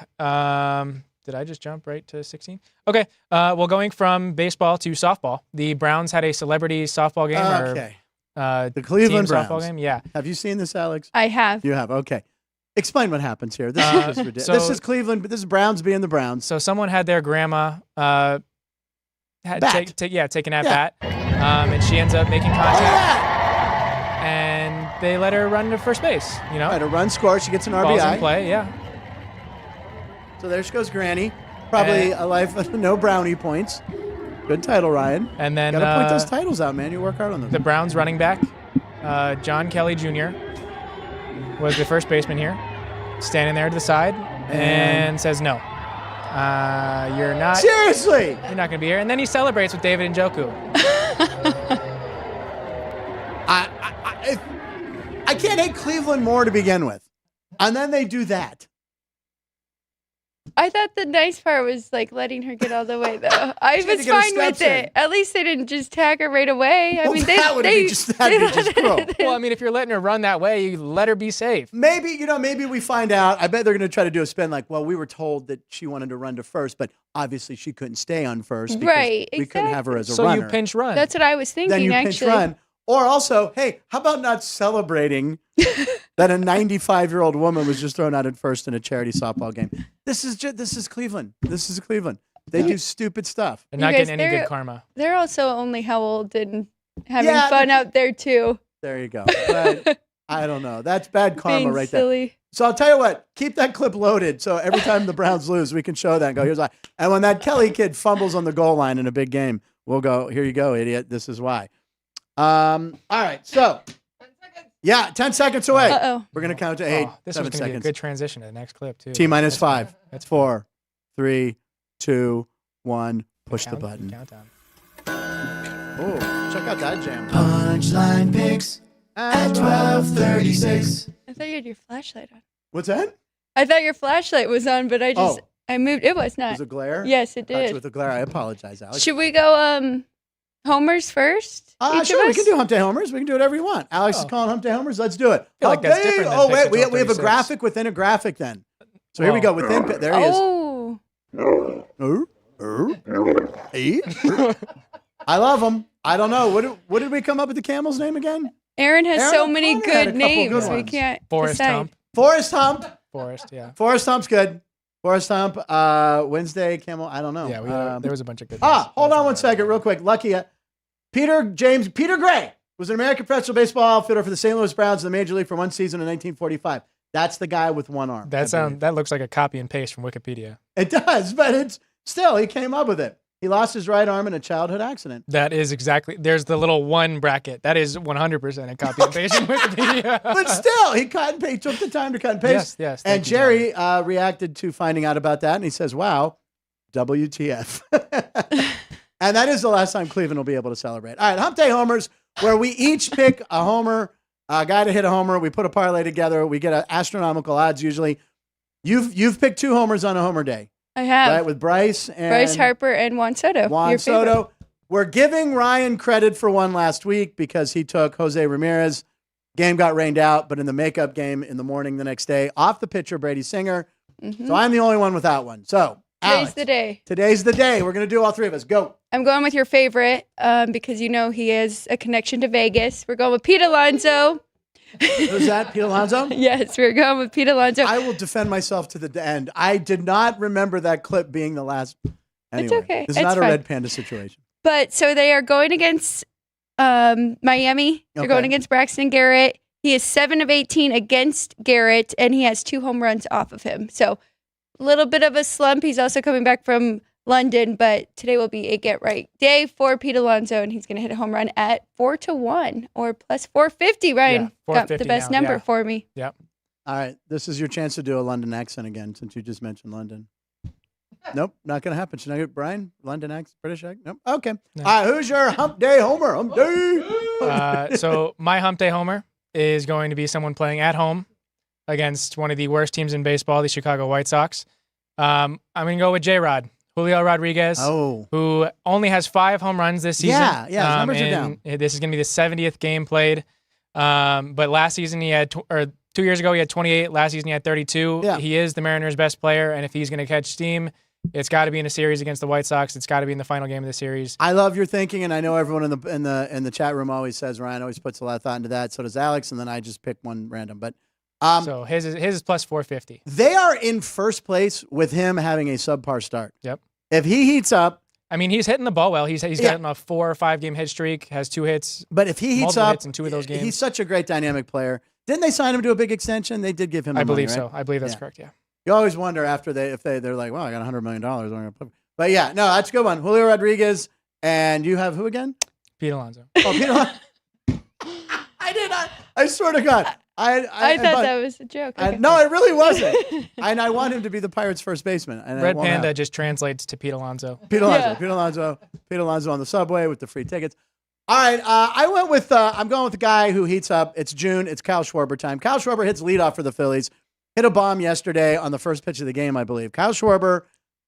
Did I just jump right to 16? Okay, well, going from baseball to softball, the Browns had a celebrity softball game. Okay. The Cleveland team Browns. softball game, yeah. Have you seen this, Alex? I have. You have, okay. Explain what happens here. This is just ridiculous. This is Cleveland, but this is Browns being the Browns. So someone had their grandma taken at bat, and she ends up making contact. And they let her run to first base, you know? Right, a run score. She gets an RBI. Balls in play, yeah. So there she goes, Granny. Probably a life of no brownie points. Good title, Ryan. And then gotta point those titles out, man. You work hard on those. The Browns running back, John Kelly Jr., was the first baseman here, standing there to the side and says, no. You're not. Seriously? You're not going to be here. And then he celebrates with David Njoku. I can't hate Cleveland more to begin with. And then they do that. I thought the nice part was like letting her get all the way though. I She had to was get her fine with steps in. it. At least they didn't just tag her right away. I Well, mean, that would be just cruel. Well, I mean, if you're letting her run that way, you let her be safe. Maybe we find out. I bet they're going to try to do a spin like, well, we were told that she wanted to run to first, but obviously she couldn't stay on first because Right, we couldn't have her as a So runner. you pinch run. That's what I was thinking. Then you actually, pinch run. Or also, hey, how about not celebrating that a 95-year-old woman was just thrown out at first in a charity softball game? This is Cleveland. This is Cleveland. They do stupid stuff. They're You not guys, getting any they're- good karma. they're also only how old and having Yeah, fun out there too. There you go. But I don't know. That's bad karma Being right there. silly. So I'll tell you what, keep that clip loaded so every time the Browns lose, we can show that and go, here's why. And when that Kelly kid fumbles on the goal line in a big game, we'll go, here you go, idiot. This is why. All right, so 10 seconds away. Uh-oh. We're going to count to 8, This 7 was going to be a seconds. good transition to the next clip, too. T-minus 5, That's 4, 3, 2, 1. Push the Count- button. Countdown. Oh, check out that jam. Punchline picks at 12:36. I thought you had your flashlight on. What's that? I thought your flashlight was on, but I just I moved. It was not. Was it glare? Yes, it Caught you did. with the glare. I apologize, Alex. Should we go homers first? Each Sure, of we us? can do Hump Day Homers. We can do whatever you want. Alex is calling Hump Day Homers. Let's do it. feel like Hump that's Day. different than Oh, picks wait. at We have a 12:36. graphic within a graphic then. So here we go. Within, there he is. Oh, I love him. I don't know. What did we come up with the camel's name again? Aaron has Aaron so many O'Connor had a good couple names. good We ones. can't Forrest decide. Hump. Forrest Hump. Forrest, yeah. Forrest Hump's good. Forrest Hump. Wednesday, Camel. I don't know. Yeah, there was a bunch of good Hold on one second, real quick. Lucky. Peter Gray was an American professional baseball outfielder for the St. Louis Browns in the Major League for one season in 1945. That's the guy with one arm. That looks like a copy and paste from Wikipedia. It does, but it's still, he came up with it. He lost his right arm in a childhood accident. That is exactly. There's the little one bracket. That is 100% a copy and paste from Wikipedia. But still, he cut and paste, took the time to cut and paste. Yes. And thank you, Jerry reacted to finding out about that, and he says, wow, WTF. And that is the last time Cleveland will be able to celebrate. All right, Hump Day Homers, where we each pick a homer, a guy to hit a homer. We put a parlay together. We get astronomical odds usually. You've picked 2 homers on a homer day. I have Right, with Bryce and Bryce Harper and Juan Soto. Juan your favorite. Soto. We're giving Ryan credit for one last week because he took Jose Ramirez. Game got rained out, but in the makeup game in the morning the next day, off the pitcher, Brady Singer. Mhm. So I'm the only one without one. So, Today's Alex, the day. today's the day. We're going to do all 3 of us. Go. I'm going with your favorite because you know he has a connection to Vegas. We're going with Pete Alonso. Who's that, Pete Alonso? Yes, we're going with Pete Alonso. I will defend myself to the end. I did not remember that clip being the last. Anyway, okay. This is It's not a fine. Red Panda situation. But so they are going against Miami. They're Okay. going against Braxton Garrett. He is 7 of 18 against Garrett, and he has 2 home runs off of him. So a little bit of a slump. He's also coming back from London, but today will be a get right day for Pete Alonso, and he's going to hit a home run at 4-1 or plus 450. Ryan Yeah, got the 450 best now, number yeah. for me. Yep. All right. This is your chance to do a London accent again since you just mentioned London. Nope, not going to happen. Should I get Brian? London accent? British accent? Nope. Okay. No. All right. Who's your Hump Day Homer? Hump Day. So my Hump Day homer is going to be someone playing at home against one of the worst teams in baseball, the Chicago White Sox. I'm going to go with J-Rod, Julio Rodriguez, who only has 5 home runs this season. Yeah, his numbers are down. This is going to be the 70th game played. But last season he had, 2 years ago he had 28. Last season he had 32. Yeah. He is the Mariners' best player, and if he's going to catch steam, it's got to be in a series against the White Sox. It's got to be in the final game of the series. I love your thinking, and I know everyone in the chat room always says Ryan always puts a lot of thought into that. So does Alex, and then I just pick one random. But So his is plus 450. they are in first place with him having a subpar start. Yep. If he heats up, I mean, he's hitting the ball well. He's gotten a 4 or 5 game hit streak, has 2 hits. but if he heats multiple up, hits in 2 of those games. he's such a great dynamic player. Didn't they sign him to a big extension? They did give him. I the money, believe so. right? I believe that's Yeah. correct. Yeah. You always wonder after they're like, well, I got $100 million. I'm gonna put. But yeah, no, that's a good one. Julio Rodriguez, and you have who again? Pete Alonso. Oh, Pete Alonso. I did not. I swear to God. I thought that was a joke. Okay. No, it really wasn't. And I want him to be the Pirates' first baseman. And Red Panda just translates to Pete Alonso. Pete Alonso. Yeah. Pete Alonso on the subway with the free tickets. All right, I'm going with the guy who heats up. It's June. It's Kyle Schwarber time. Kyle Schwarber hits leadoff for the Phillies. hit a bomb yesterday on the first pitch of the game, I believe. Kyle Schwarber,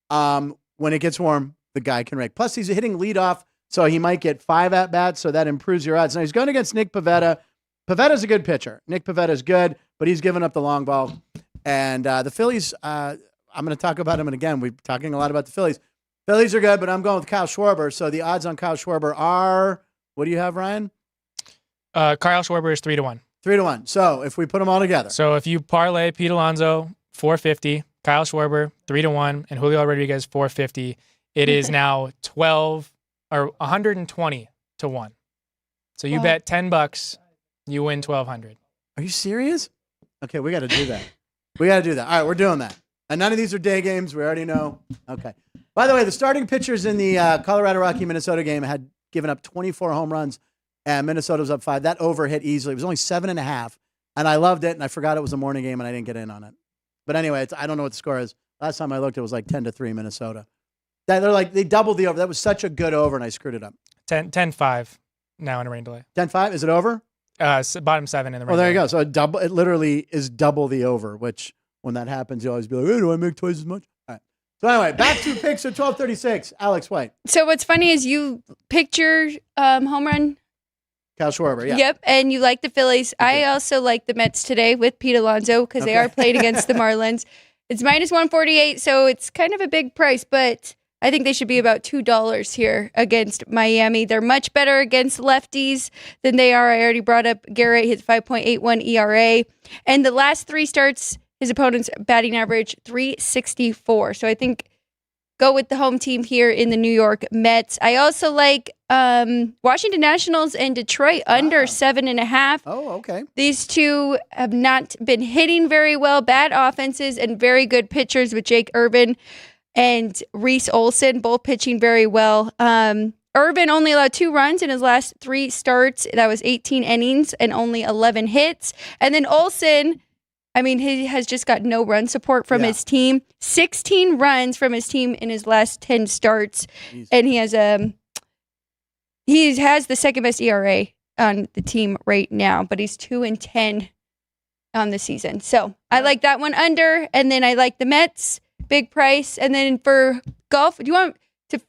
when it gets warm, the guy can rake. Plus, he's hitting leadoff, so he might get 5 at-bats, so that improves your odds. Now, he's going against Nick Pivetta. Pivetta's a good pitcher. Nick Pivetta's good, but he's giving up the long ball. And the Phillies, I'm going to talk about him again. We're talking a lot about the Phillies. Phillies are good, but I'm going with Kyle Schwarber. So the odds on Kyle Schwarber are, what do you have, Ryan? Kyle Schwarber is 3-1. 3-1. So if we put them all together. So if you parlay Pete Alonso, 450, Kyle Schwarber, 3-1, and Julio Rodriguez, 450, it is now 120 to 1. So you bet $10, you win 1,200. Are you serious? Okay, we got to do that. All right, we're doing that. And none of these are day games. We already know. Okay. By the way, the starting pitchers in the Colorado Rocky Minnesota game had given up 24 home runs, and Minnesota was up 5. That over hit easily. It was only 7.5, and I loved it, and I forgot it was a morning game, and I didn't get in on it. But anyway, I don't know what the score is. Last time I looked, it was like 10-3 Minnesota. They doubled the over. That was such a good over, and I screwed it up. 10-5 now in a rain delay. 10-5? Is it over? Bottom 7 in the rain Oh, there delay. you go. So it literally is double the over, which when that happens, you always be like, hey, do I make twice as much? All right. So anyway, back to picks at 12:36. Alex White. So what's funny is you picked your home run. Kyle Schwarber, yeah. Yep, and you like the Phillies. I also like the Mets today with Pete Alonso because they are playing against the Marlins. It's minus 148, so it's kind of a big price, but I think they should be about $2 here against Miami. They're much better against lefties than they are. I already brought up Garrett, his 5.81 ERA. And the last 3 starts, his opponent's batting average, .364. So I think go with the home team here in the New York Mets. I also like Washington Nationals and Detroit under 7.5. Oh, okay. These two have not been hitting very well. Bad offenses and very good pitchers with Jake Irvin and Reese Olson, both pitching very well. Irvin only allowed 2 runs in his last 3 starts. That was 18 innings and only 11 hits. And then Olson, I mean, he has just got no run support from his team. 16 runs from his team in his last 10 starts. Jeez. And he has the second best ERA on the team right now, but he's 2-10 on the season. So I like that one under, and then I like the Mets. Big price. And then for golf, do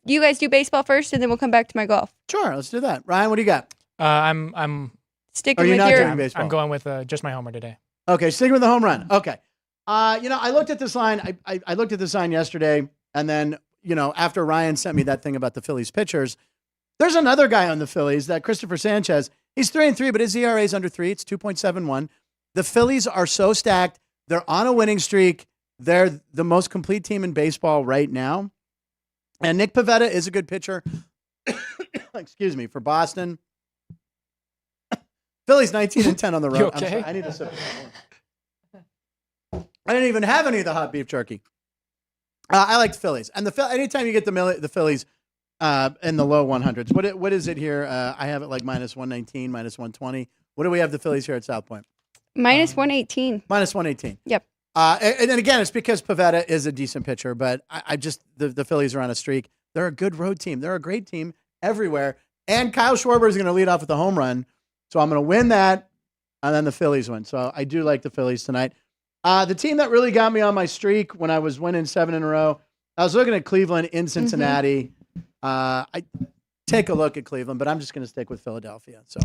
you guys do baseball first, and then we'll come back to my golf? Sure, let's do that. Ryan, what do you got? I'm sticking with your. I'm going with just my homer today. Okay, sticking with the home run. Okay. I looked at this line. I looked at this line yesterday, and then, after Ryan sent me that thing about the Phillies pitchers, there's another guy on the Phillies, that Christopher Sanchez. He's 3-3, but his ERA is under 3. It's 2.71. The Phillies are so stacked. They're on a winning streak. They're the most complete team in baseball right now. And Nick Pivetta is a good pitcher. Excuse me, for Boston. Phillies 19-10 on the road. You okay? I'm sorry, I need to sip. I didn't even have any of the hot beef jerky. I like the Phillies. And anytime you get the Phillies in the low 100s, what is it here? I have it like minus 119, minus 120. What do we have the Phillies here at South Point? Minus 118. Minus 118. Yep. And then again, it's because Pivetta is a decent pitcher, but the Phillies are on a streak. They're a good road team. They're a great team everywhere. And Kyle Schwarber is going to lead off with a home run. So I'm going to win that, and then the Phillies win. So I do like the Phillies tonight. The team that really got me on my streak when I was winning 7 in a row, I was looking at Cleveland in Cincinnati. I take a look at Cleveland, but I'm just going to stick with Philadelphia. So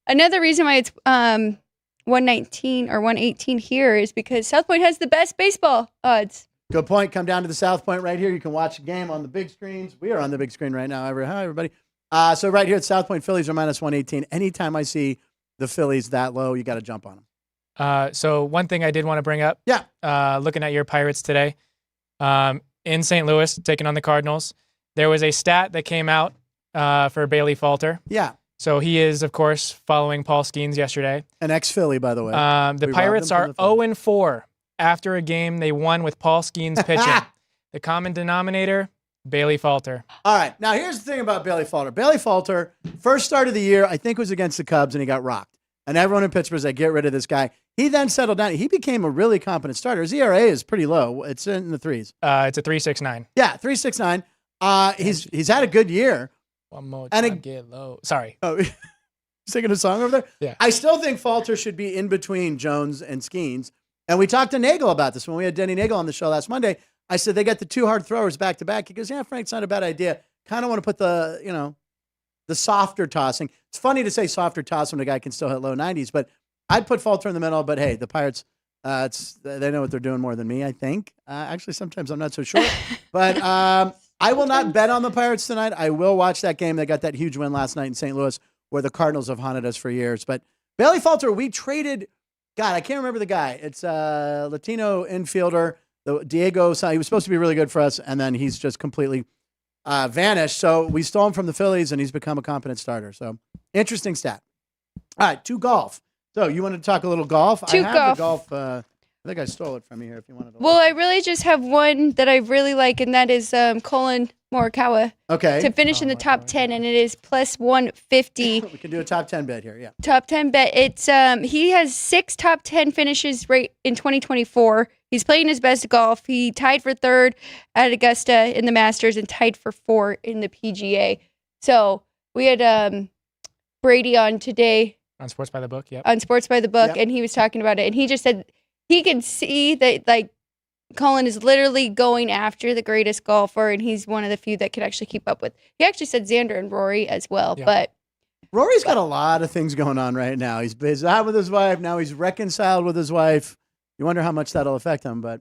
another reason why it's 119 or 118 here is because South Point has the best baseball odds. Good point. Come down to the South Point right here. You can watch a game on the big screens. We are on the big screen right now. Hi, everybody. So right here at South Point, Phillies are minus 118. Anytime I see the Phillies that low, you got to jump on them. So one thing I did want to bring up. Yeah. Looking at your Pirates today, in St. Louis, taking on the Cardinals, there was a stat that came out for Bailey Falter. Yeah. So he is, of course, following Paul Skeens yesterday. An ex-Philly, by the way. The Pirates are 0-4 after a game they won with Paul Skeens pitching. The common denominator, Bailey Falter. All right. Now, here's the thing about Bailey Falter. Bailey Falter, first start of the year, I think was against the Cubs, and he got rocked. And everyone in Pittsburgh was like, get rid of this guy. He then settled down. He became a really competent starter. His ERA is pretty low. It's in the 3s. It's a 3.69. Yeah, 3.69. He's had a good year. One more time, get low. Sorry. Oh, singing a song over there? Yeah. I still think Falter should be in between Jones and Skeens. And we talked to Nagel about this when we had Denny Nagel on the show last Monday. I said, they got the 2 hard throwers back to back. He goes, yeah, Frank, it's not a bad idea. Kind of want to put the softer tossing. It's funny to say softer toss when a guy can still hit low 90s, but I'd put Falter in the middle. But hey, the Pirates, they know what they're doing more than me, I think. Actually, sometimes I'm not so sure. But I will not bet on the Pirates tonight. I will watch that game. They got that huge win last night in St. Louis where the Cardinals have haunted us for years. But Bailey Falter, we traded, God, I can't remember the guy. It's a Latino infielder. Diego, he was supposed to be really good for us, and then he's just completely vanished. So we stole him from the Phillies, and he's become a competent starter. So interesting stat. All right, 2 golf. So you wanted to talk a little golf? Two I have golf. The golf. I think I stole it from you here if you wanted to. Well, I really just have one that I really like, and that is Colin Morikawa. Okay. To finish in the top 10, and it is plus 150. We can do a top 10 bet here, yeah. Top 10 bet. It's he has 6 top 10 finishes right in 2024. He's playing his best golf. He tied for 3rd at Augusta in the Masters and tied for 4 in the PGA. So we had Brady on today. On Sports by the Book, yep. On Sports by the Book, and he was talking about it. And he just said he can see that, like, Colin is literally going after the greatest golfer, and he's one of the few that could actually keep up with. He actually said Xander and Rory as well, but Rory's got a lot of things going on right now. He's out with his wife. Now he's reconciled with his wife. You wonder how much that'll affect him, but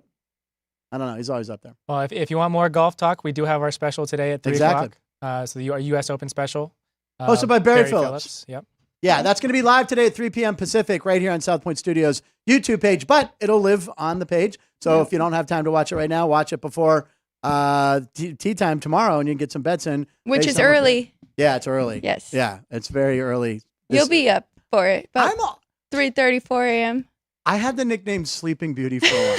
I don't know. He's always up there. Well, if you want more golf talk, we do have our special today at 3 o'clock. So the U.S. Open special. Hosted by Barry Phillips. Yep. Yeah, that's going to be live today at 3 p.m. Pacific right here on South Point Studios YouTube page, but it'll live on the page. So if you don't have time to watch it right now, watch it before tea time tomorrow, and you can get some bets in. Which is early. Yeah, it's early. Yes. Yeah, it's very early. You'll be up for it. About 3:30, 4 a.m. I had the nickname Sleeping Beauty for a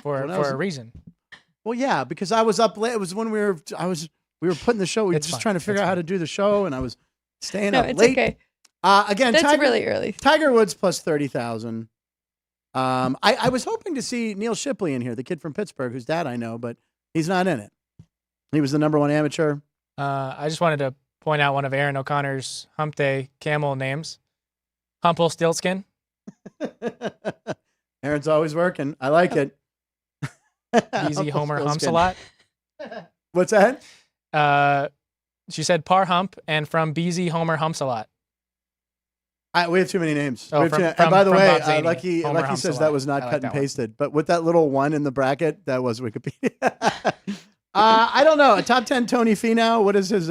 while. for a reason. Well, yeah, because I was up late. It was when we were putting the show. We were just trying to figure out how to do the show, and I was staying up late. Okay. Again, that's really early. Tiger Woods plus 30,000. I was hoping to see Neil Shipley in here, the kid from Pittsburgh, whose dad I know, but he's not in it. He was the #1 amateur. I just wanted to point out one of Aaron O'Connor's Hump Day camel names, Humple Stiltskin. Aaron's always working. I like it. Easy Homer humps a lot. What's that? She said par hump, and from BZ Homer humps a lot. We have too many names. Oh, and by the way, Lucky humps says a that lot. was not I like cut that and one. pasted. But with that little 1 in the bracket, that was Wikipedia. I don't know. A top 10 Tony Finau. What is his?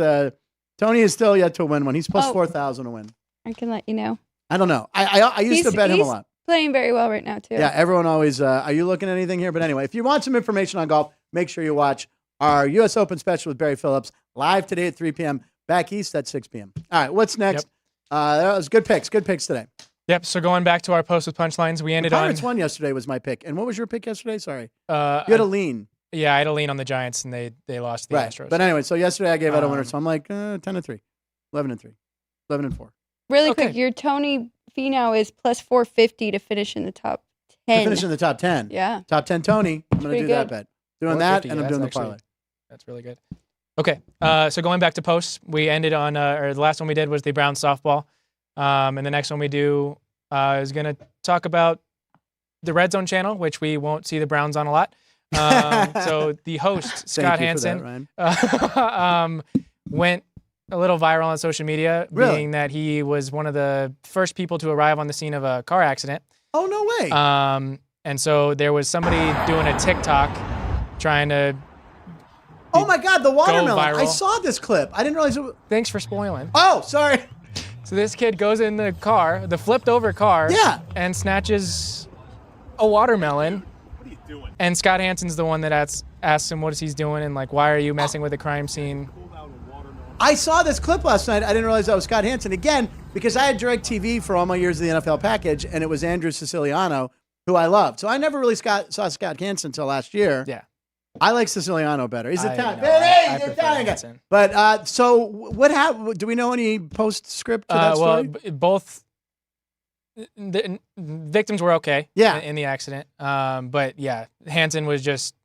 Tony is still yet to win one. He's plus 4,000 to win. I can let you know. I don't know. I used to bet him a lot. Playing very well right now, too. Yeah, everyone always. Are you looking at anything here? But anyway, if you want some information on golf, make sure you watch our U.S. Open special with Barry Phillips live today at 3 p.m. Back east at 6 p.m. All right, what's next? That was good picks. Good picks today. Yep. So going back to our post with punchlines, we ended the on. Pirates won yesterday was my pick. And what was your pick yesterday? Sorry. You had a lean. Yeah, I had a lean on the Giants, and they lost the Astros. But anyway, so yesterday I gave out a winner, so I'm like 10-3, 11-3, 11-4. Really quick, your Tony Finau is plus 450 to finish in the top 10. To finish in the top 10. Yeah. Top 10 Tony. I'm going to do that bet. Doing that, and I'm doing the parlay. That's really good. Okay. So going back to posts, we ended on, or the last one we did was the Browns softball. And the next one we do is going to talk about the Red Zone channel, which we won't see the Browns on a lot. So the host, Scott Hansen, went a little viral on social media, being that he was one of the first people to arrive on the scene of a car accident. Oh, no way. And so there was somebody doing a TikTok trying to oh, my God, the watermelon. viral. I saw this clip. I didn't realize it was... Thanks for spoiling. Oh, sorry. So this kid goes in the car, the flipped over car, and snatches a watermelon. What are you doing? And Scott Hansen's the one that asks him what is he's doing and like, why are you messing with the crime scene? I saw this clip last night. I didn't realize that was Scott Hansen. Again, because I had DirecTV for all my years of the NFL package, and it was Andrew Siciliano, who I loved. So I never really saw Scott Hansen until last year. Yeah. I like Siciliano better. He's Italian. I He's prefer Italian guy. Hansen. But so what happened? Do we know any postscript to that story? Both the victims were okay in the accident. But yeah, Hansen was just,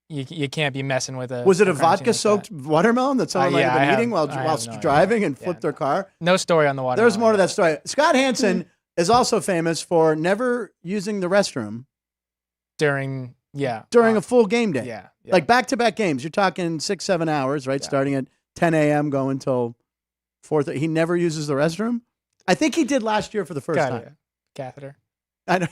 you can't be messing with a... Was it a vodka-soaked watermelon that someone might have been eating while driving and flipped their car? No story on the watermelon. There's more to that story. Scott Hansen is also famous for never using the restroom during a full game day. Yeah. Like back-to-back games. You're talking 6-7 hours, right? Yeah. Starting at 10 a.m. going till 4:30. He never uses the restroom. I think he did last year for the first time. Catheter. I don't,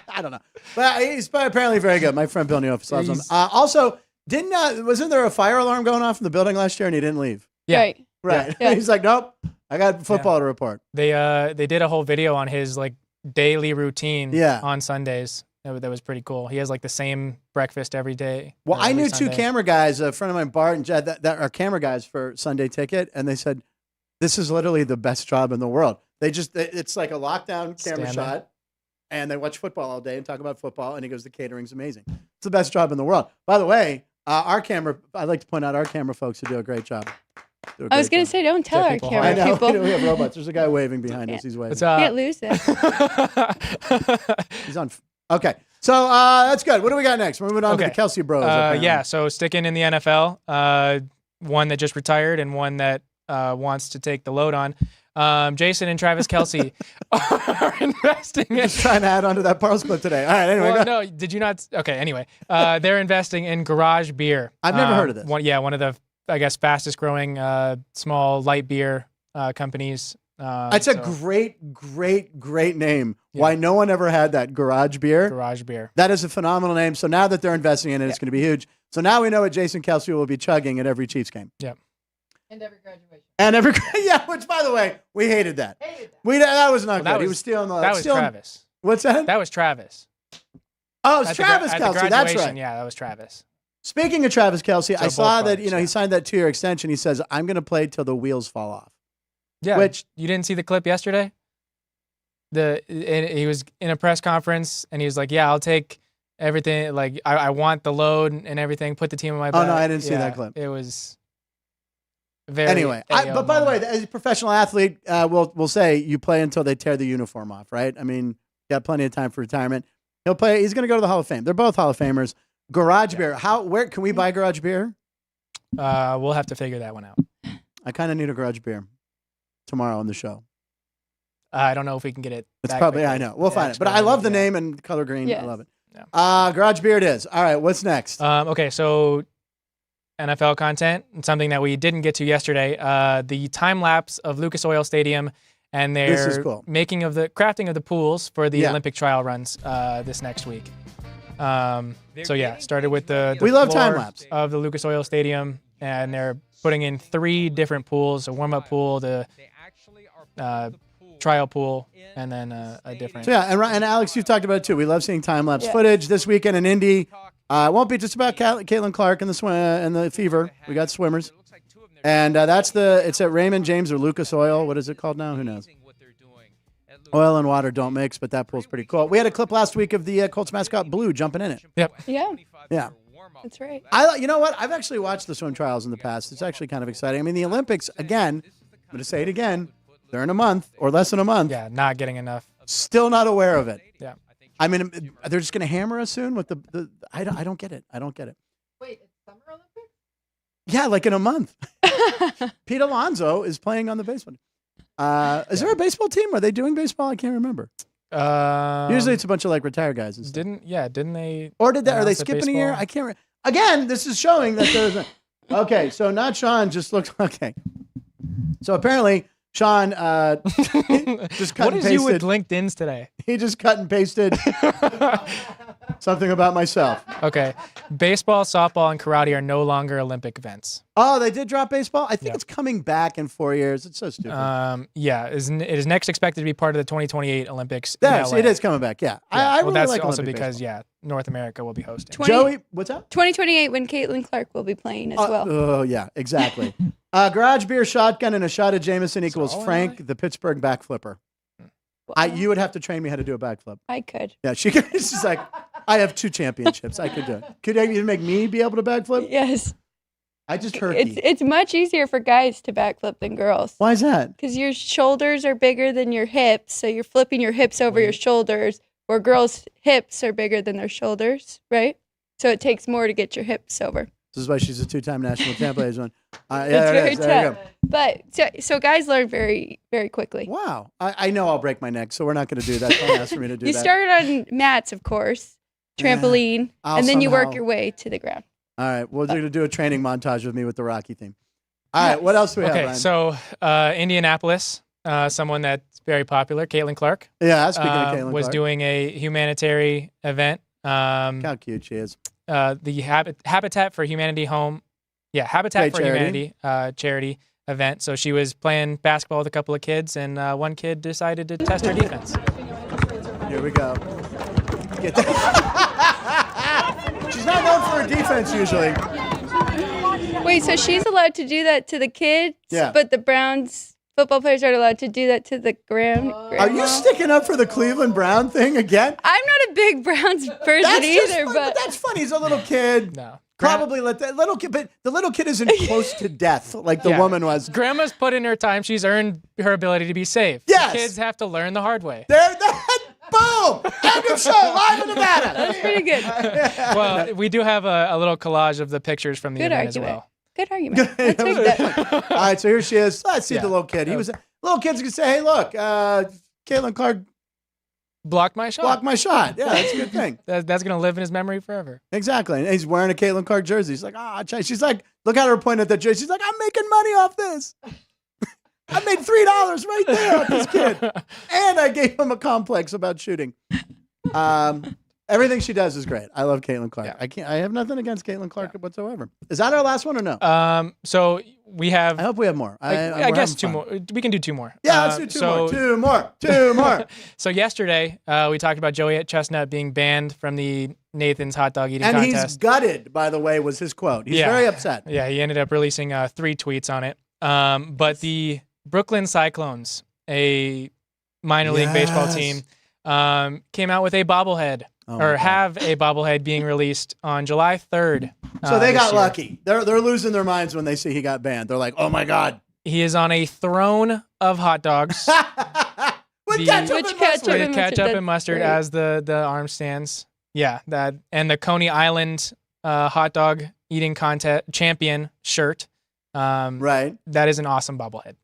I don't know, but he's apparently very good. My friend Bill Neofis loves him. Also, wasn't there a fire alarm going off in the building last year and he didn't leave? Yeah. Right. Yeah. He's like, nope, I got football to report. They did a whole video on his like daily routine on Sundays. That was pretty cool. He has like the same breakfast every day. Well, I knew Sunday. 2 camera guys, a friend of mine, Bart and Jed, that are camera guys for Sunday Ticket, and they said, this is literally the best job in the world. It's like a lockdown camera shot, and they watch football all day and talk about football, and he goes, the catering's amazing. It's the best job in the world. By the way, I'd like to point out our camera folks who do a great job. I was going to say, don't tell our camera I know, people. we have robots. There's a guy waving behind us. He's waving. Can't lose that. He's on. Okay. So that's good. What do we got next? We're moving on to the Kelce bros. So sticking in the NFL, one that just retired and one that wants to take the load on. Jason and Travis Kelce are investing in... Just trying to add on to that Parles clip today. All right, anyway. Well, no, did you not? Okay, anyway. They're investing in Garage Beer. I've never heard of this. One of the, I guess, fastest growing small light beer companies. It's a great name. Yeah. Why no one ever had that, Garage Beer? Garage Beer. That is a phenomenal name. So now that they're investing in it, it's going to be huge. So now we know what Jason Kelce will be chugging at every Chiefs game. Yep. And every graduation. Which, by the way, we hated that. That was not good. He was stealing the... That was Travis. What's that? That was Travis. Oh, it's Travis Kelce. That's right. Yeah, that was Travis. Speaking of Travis Kelce, I saw that he signed that 2-year extension. He says, I'm going to play till the wheels fall off. Yeah. Which you didn't see the clip yesterday? He was in a press conference and he was like, "Yeah, I'll take everything. Like, I want the load and everything. Put the team on my back." Oh no, I didn't see that clip. It was very. Anyway, but by the way, as a professional athlete, we'll say you play until they tear the uniform off, right? I mean, you got plenty of time for retirement. He'll play. He's going to go to the Hall of Fame. They're both Hall of Famers. Garage Beer. Where can we buy Garage Beer? We'll have to figure that one out. I kind of need a Garage Beer tomorrow on the show. I don't know if we can get it. It's probably, I know. We'll find it. But I love the name and color green. Yes. I love it. Yeah. Garage Beer it is. All right, what's next? Okay, so NFL content, something that we didn't get to yesterday. The time lapse of Lucas Oil Stadium and their crafting of the pools for the Olympic trial runs this next week. Started with the we love floor time lapse of the Lucas Oil Stadium, and they're putting in 3 different pools: a warm-up pool, the trial pool, and then a different. So and Alex, you've talked about it too. We love seeing time lapse footage this weekend in Indy. It won't be just about Caitlin Clark and the Fever. We got swimmers, and it's at Raymond James or Lucas Oil. What is it called now? Who knows? Oil and water don't mix, but that pool's pretty cool. We had a clip last week of the Colts mascot Blue jumping in it. Yep. Yeah. That's right. You know what? I've actually watched the swim trials in the past. It's actually kind of exciting. I mean, the Olympics, again, I'm going to say it again, they're in a month or less than a month. Yeah, not getting enough. Still not aware of it. Yeah. I mean, they're just going to hammer us soon with the I don't get it. I don't get it. Wait, it's Summer Olympics? Yeah, like in a month. Pete Alonso is playing on the baseball. Is there a baseball team? Are they doing baseball? I can't remember. Usually it's a bunch of like retired guys. And stuff. Didn't they? Or are they skipping a year? I can't remember. Again, this is showing that there's a... Okay, so not Sean, just looks... Okay. So apparently, Sean just cut and pasted... What is you with LinkedIn's today? He just cut and pasted something about myself. Okay. Baseball, softball, and karate are no longer Olympic events. Oh, they did drop baseball? I think it's coming back in 4 years. It's so stupid. It is next expected to be part of the 2028 Olympics. Yes, it is coming back, yeah. I really that's like also Olympic because, baseball. North America will be hosting. Joey, what's up? 2028 when Caitlin Clark will be playing as well. Oh, yeah, exactly. Garage Beer shotgun and a shot of Jameson equals Frank, the Pittsburgh backflipper. You would have to train me how to do a backflip. I could. Yeah, she's like, I have 2 championships. I could do it. Could you make me be able to backflip? Yes. I just heard it's much easier for guys to backflip than girls. Why is that? Because your shoulders are bigger than your hips, so you're flipping your hips over your shoulders, where girls' hips are bigger than their shoulders, right? So it takes more to get your hips over. This is why she's a 2-time national champ, ladies and gentlemen. It's very tough. But so guys learn very, very quickly. Wow. I know I'll break my neck, so we're not going to do that. Don't ask for me to do that. You started on mats, of course. trampoline, I'll and then you work somehow- your way to the ground. All right, we're going to do a training montage with me with the Rocky theme. All right, what else do we have, Okay, Ryan? so Indianapolis, someone that's very popular, Caitlin Clark. Yeah, speaking of Caitlin was Clark. doing a humanitarian event. How cute she is. The Habitat for Humanity Habitat Great for Humanity charity event. So she was playing basketball with a couple of kids, and one kid decided to test her defense. Here we go. Get that. She's not known for her defense usually. Wait, so she's allowed to do that to the kids, Yeah. but the Browns football players aren't allowed to do that to the Are you sticking up for the Cleveland Brown thing again? I'm not a big Browns person That's just either, fun, but that's funny. He's a little kid. No. Probably let that little kid, but the little kid isn't close to death like the Yeah. woman was. Grandma's put in her time. She's earned her ability to be safe. Yes. The kids have to learn the hard way. There, boom! End of show, live in Nevada. that's pretty good. Well, we do have a little collage of the pictures from the Good event argument. as well. Good argument. I'll take that. All right, so here she is. Let's see Yeah. the little kid. Little kids can say, "Hey, look, Caitlin Clark Blocked my shot. blocked my shot." Yeah, that's a good thing. That's going to live in his memory forever. Exactly. And he's wearing a Caitlin Clark jersey. He's like, she's like, look at her pointing at that jersey. She's like, I'm making money off this. I made $3 right there off this kid. And I gave him a complex about shooting. Everything she does is great. I love Caitlin Clark. Yeah. I have nothing against Caitlin Clark whatsoever. Is that our last one or no? So we have. I hope we have more. I guess two more. We can do two more. Yeah, let's do two more. Two more. So yesterday, we talked about Joey Chestnut being banned from the Nathan's hot dog eating And contest. he's gutted, by the way, was his quote. He's very upset. Yeah, he ended up releasing 3 tweets on it. But the Brooklyn Cyclones, a minor league baseball team, came out with a bobblehead. Have a bobblehead being released on July 3rd. So they got this year. lucky. They're losing their minds when they see he got banned. They're like, oh my God. He is on a throne of hot dogs. With ketchup and mustard as the arm stands. Yeah, that and the Coney Island hot dog eating contest champion shirt. Right. That is an awesome bobblehead.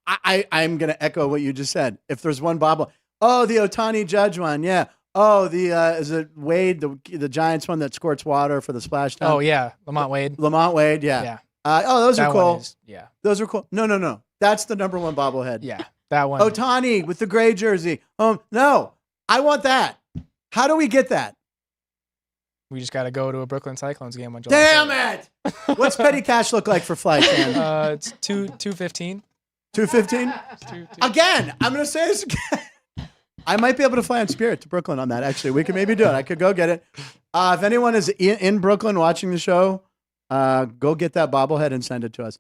I'm going to echo what you just said. If there's one bobble, the Ohtani Judge one, yeah. Oh, is it Wade, the Giants one that squirts water for the splashdown? Oh yeah, Lamont Wade. Yeah. Those That are cool. one is- yeah. Those are cool. No. That's the number one bobblehead. Yeah, that one. Ohtani with the gray jersey. No, I want that. How do we get that? We just got to go to a Brooklyn Cyclones game on July. Damn 3rd. it! What's petty cash look like for flights, man? It's $215. $215? Again, I'm going to say this again. I might be able to fly on Spirit to Brooklyn on that, actually. We could maybe do it. I could go get it. If anyone is in Brooklyn watching the show, go get that bobblehead and send it to us.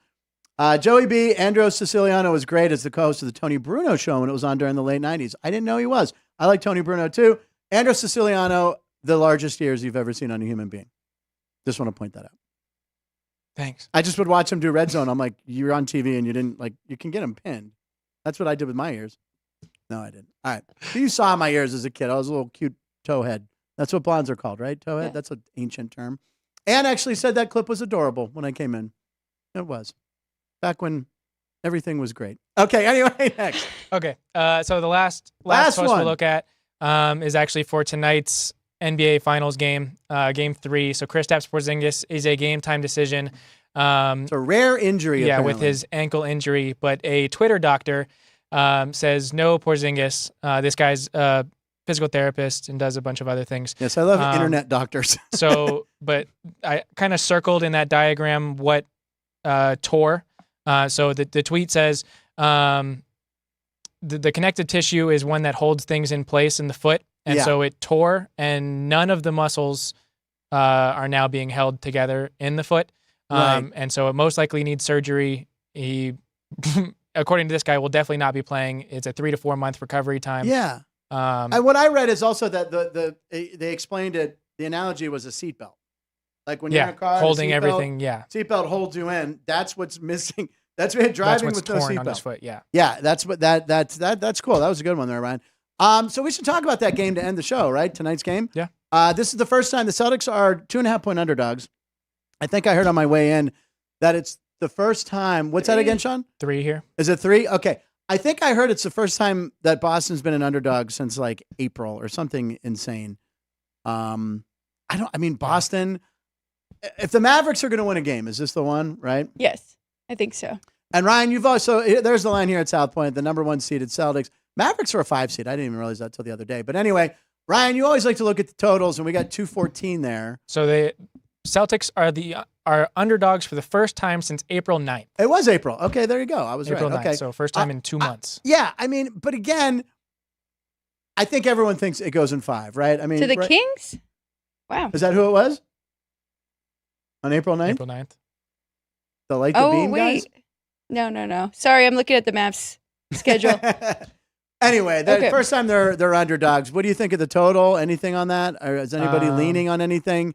Joey B. Andros Siciliano was great as the co-host of the Tony Bruno show when it was on during the late 90s. I didn't know he was. I like Tony Bruno, too. Andros Siciliano, the largest ears you've ever seen on a human being. Just want to point that out. Thanks. I just would watch him do Red Zone. I'm like, you're on TV and you didn't, you can get him pinned. That's what I did with my ears. No, I didn't. All right. You saw my ears as a kid. I was a little cute towhead. That's what blondes are called, right? Towhead? Yeah. That's an ancient term. Ann actually said that clip was adorable when I came in. It was. Back when everything was great. Okay, anyway, next. Okay. So the last post one we'll look at is actually for tonight's NBA Finals game, Game 3. So Kristaps Porzingis is a game-time decision. It's a rare injury, Yeah, apparently. with his ankle injury. But a Twitter doctor says, no, Porzingis. This guy's a physical therapist and does a bunch of other things. Yes, I love internet doctors. But I kind of circled in that diagram what tore. So the tweet says, the connective tissue is one that holds things in place in the foot. And so it tore, and none of the muscles are now being held together in the foot. Right. And so it most likely needs surgery. He, according to this guy, will definitely not be playing. It's a 3 to 4 month recovery time. Yeah. And what I read is also that they explained it. The analogy was a seatbelt. Like when you're in a car, holding everything. Yeah. Seatbelt holds you in. That's what's missing. That's what driving with no torn on his seatbelt. foot. Yeah. Yeah. That's what that's cool. That was a good one there, Ryan. So we should talk about that game to end the show, right? Tonight's game. Yeah. This is the first time the Celtics are 2.5-point underdogs. I think I heard on my way in that it's the first time. What's that again, Sean? 3 here. Is it 3? Okay. I think I heard it's the first time that Boston's been an underdog since like April or something insane. Boston. If the Mavericks are going to win a game, is this the one, right? Yes, I think so. And Ryan, you've also, there's the line here at South Point, the number 1 seeded Celtics. Mavericks are a 5 seed. I didn't even realize that till the other day. But anyway, Ryan, you always like to look at the totals, and we got 214 there. So the Celtics are underdogs for the first time since April 9th. It was April. Okay, there you go. I was April right. 9th, Okay. so first time in 2 months. Yeah, but again, I think everyone thinks it goes in 5, right? I mean, To the right? Kings? Wow. Is that who it was? On April 9th? April 9th. The Light the Beam guys? No. Sorry, I'm looking at the Mavs schedule. Anyway, the Okay. first time they're underdogs. What do you think of the total? Anything on that? Or is anybody leaning on anything?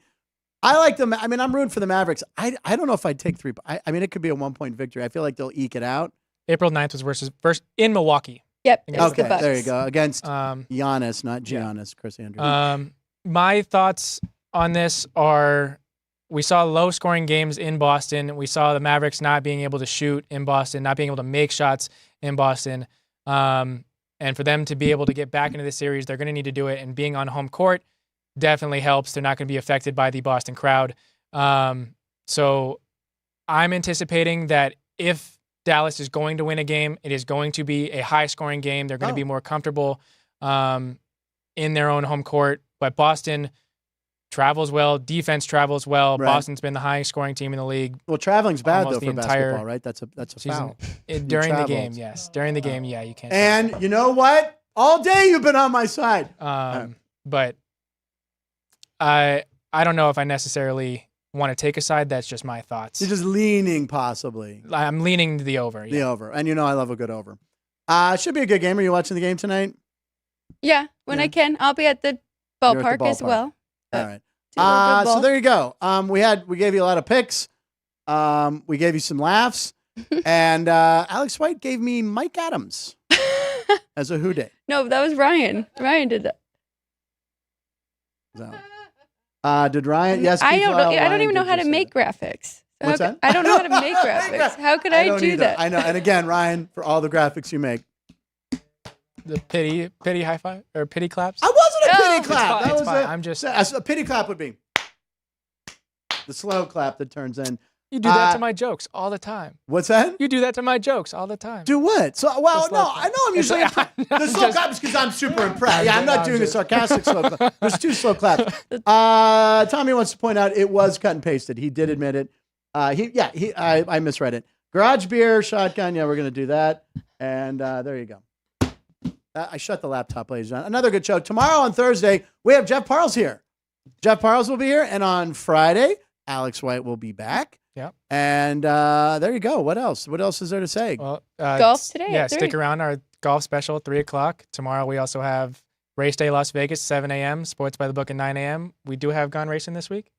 I like them. I mean, I'm rooting for the Mavericks. I don't know if I'd take 3. I mean, it could be a 1-point victory. I feel like they'll eke it out. April 9th was versus in Milwaukee. Yep. Okay, there you go. Against Giannis, not Giannis, Chris Andrews. My thoughts on this are we saw low-scoring games in Boston. We saw the Mavericks not being able to shoot in Boston, not being able to make shots in Boston. And for them to be able to get back into the series, they're going to need to do it. And being on home court definitely helps. They're not going to be affected by the Boston crowd. So I'm anticipating that if Dallas is going to win a game, it is going to be a high-scoring game. They're going to be more comfortable in their own home court. But Boston travels well. Defense travels well. Right. Boston's been the highest-scoring team in the league. Well, traveling's bad, almost though, the for entire basketball, right? That's a season. foul. During the traveled. game, yes. During the game, yeah, you can't. And you know what? All day you've been on my side. But I don't know if I necessarily want to take a side. That's just my thoughts. You're just leaning, possibly. I'm leaning the over. The over. And I love a good over. Should be a good game. Are you watching the game tonight? Yeah, when I can. I'll be at the ballpark, as well. All right. Do a little bit of So there you go. We gave you a lot of picks. We gave you some laughs. And Alex White gave me Mike Adams as a who day. No, that was Ryan. Ryan did that. Did Ryan? Yes. I don't even know how to make graphics. So What's that? I don't know how to make graphics. How could I don't do either. that? I know. And again, Ryan, for all the graphics you make. The pity high five or pity claps. I wasn't a pity It's clap. fine, That it's was fine. I'm just a pity clap would be the slow clap that turns in. You do that to my jokes all the time. What's that? You do that to my jokes all the time. Do what? So, well, The no, slow I know I'm It's usually like- the slow clap is because I'm super impressed. Yeah, I'm not doing a sarcastic slow clap. There's 2 slow claps. Tommy wants to point out it was cut and pasted. He did admit it. I misread it. Garage beer, shotgun. Yeah, we're gonna do that. And there you go. I shut the laptop, ladies and gentlemen. Another good show. Tomorrow on Thursday, we have Jeff Parles here. Jeff Parles will be here. And on Friday, Alex White will be back. Yeah. And there you go. What else? What else is there to say? Well, Golf today Yeah, at 3. stick around. Our golf special at 3:00 tomorrow. We also have Race Day Las Vegas 7 a.m. Sports by the Book at 9 a.m. We do have Gone Racing this week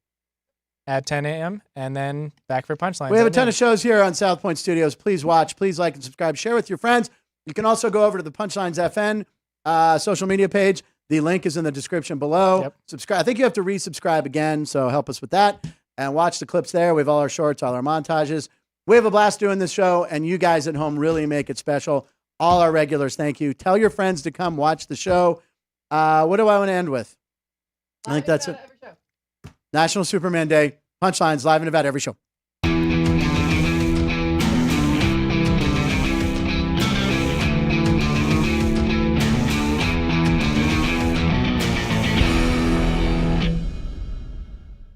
at 10 a.m. and then back for Punchlines. We have a ton of shows here on South Point Studios. Please watch. Please like and subscribe. Share with your friends. You can also go over to the Punchlines FN social media page. The link is in the description below. Yep. Subscribe. I think you have to resubscribe again, so help us with that. And watch the clips there. We have all our shorts, all our montages. We have a blast doing this show, and you guys at home really make it special. All our regulars, thank you. Tell your friends to come watch the show. What do I want to end with? I think that's it. National Superman Day. Punchlines live in Nevada every show.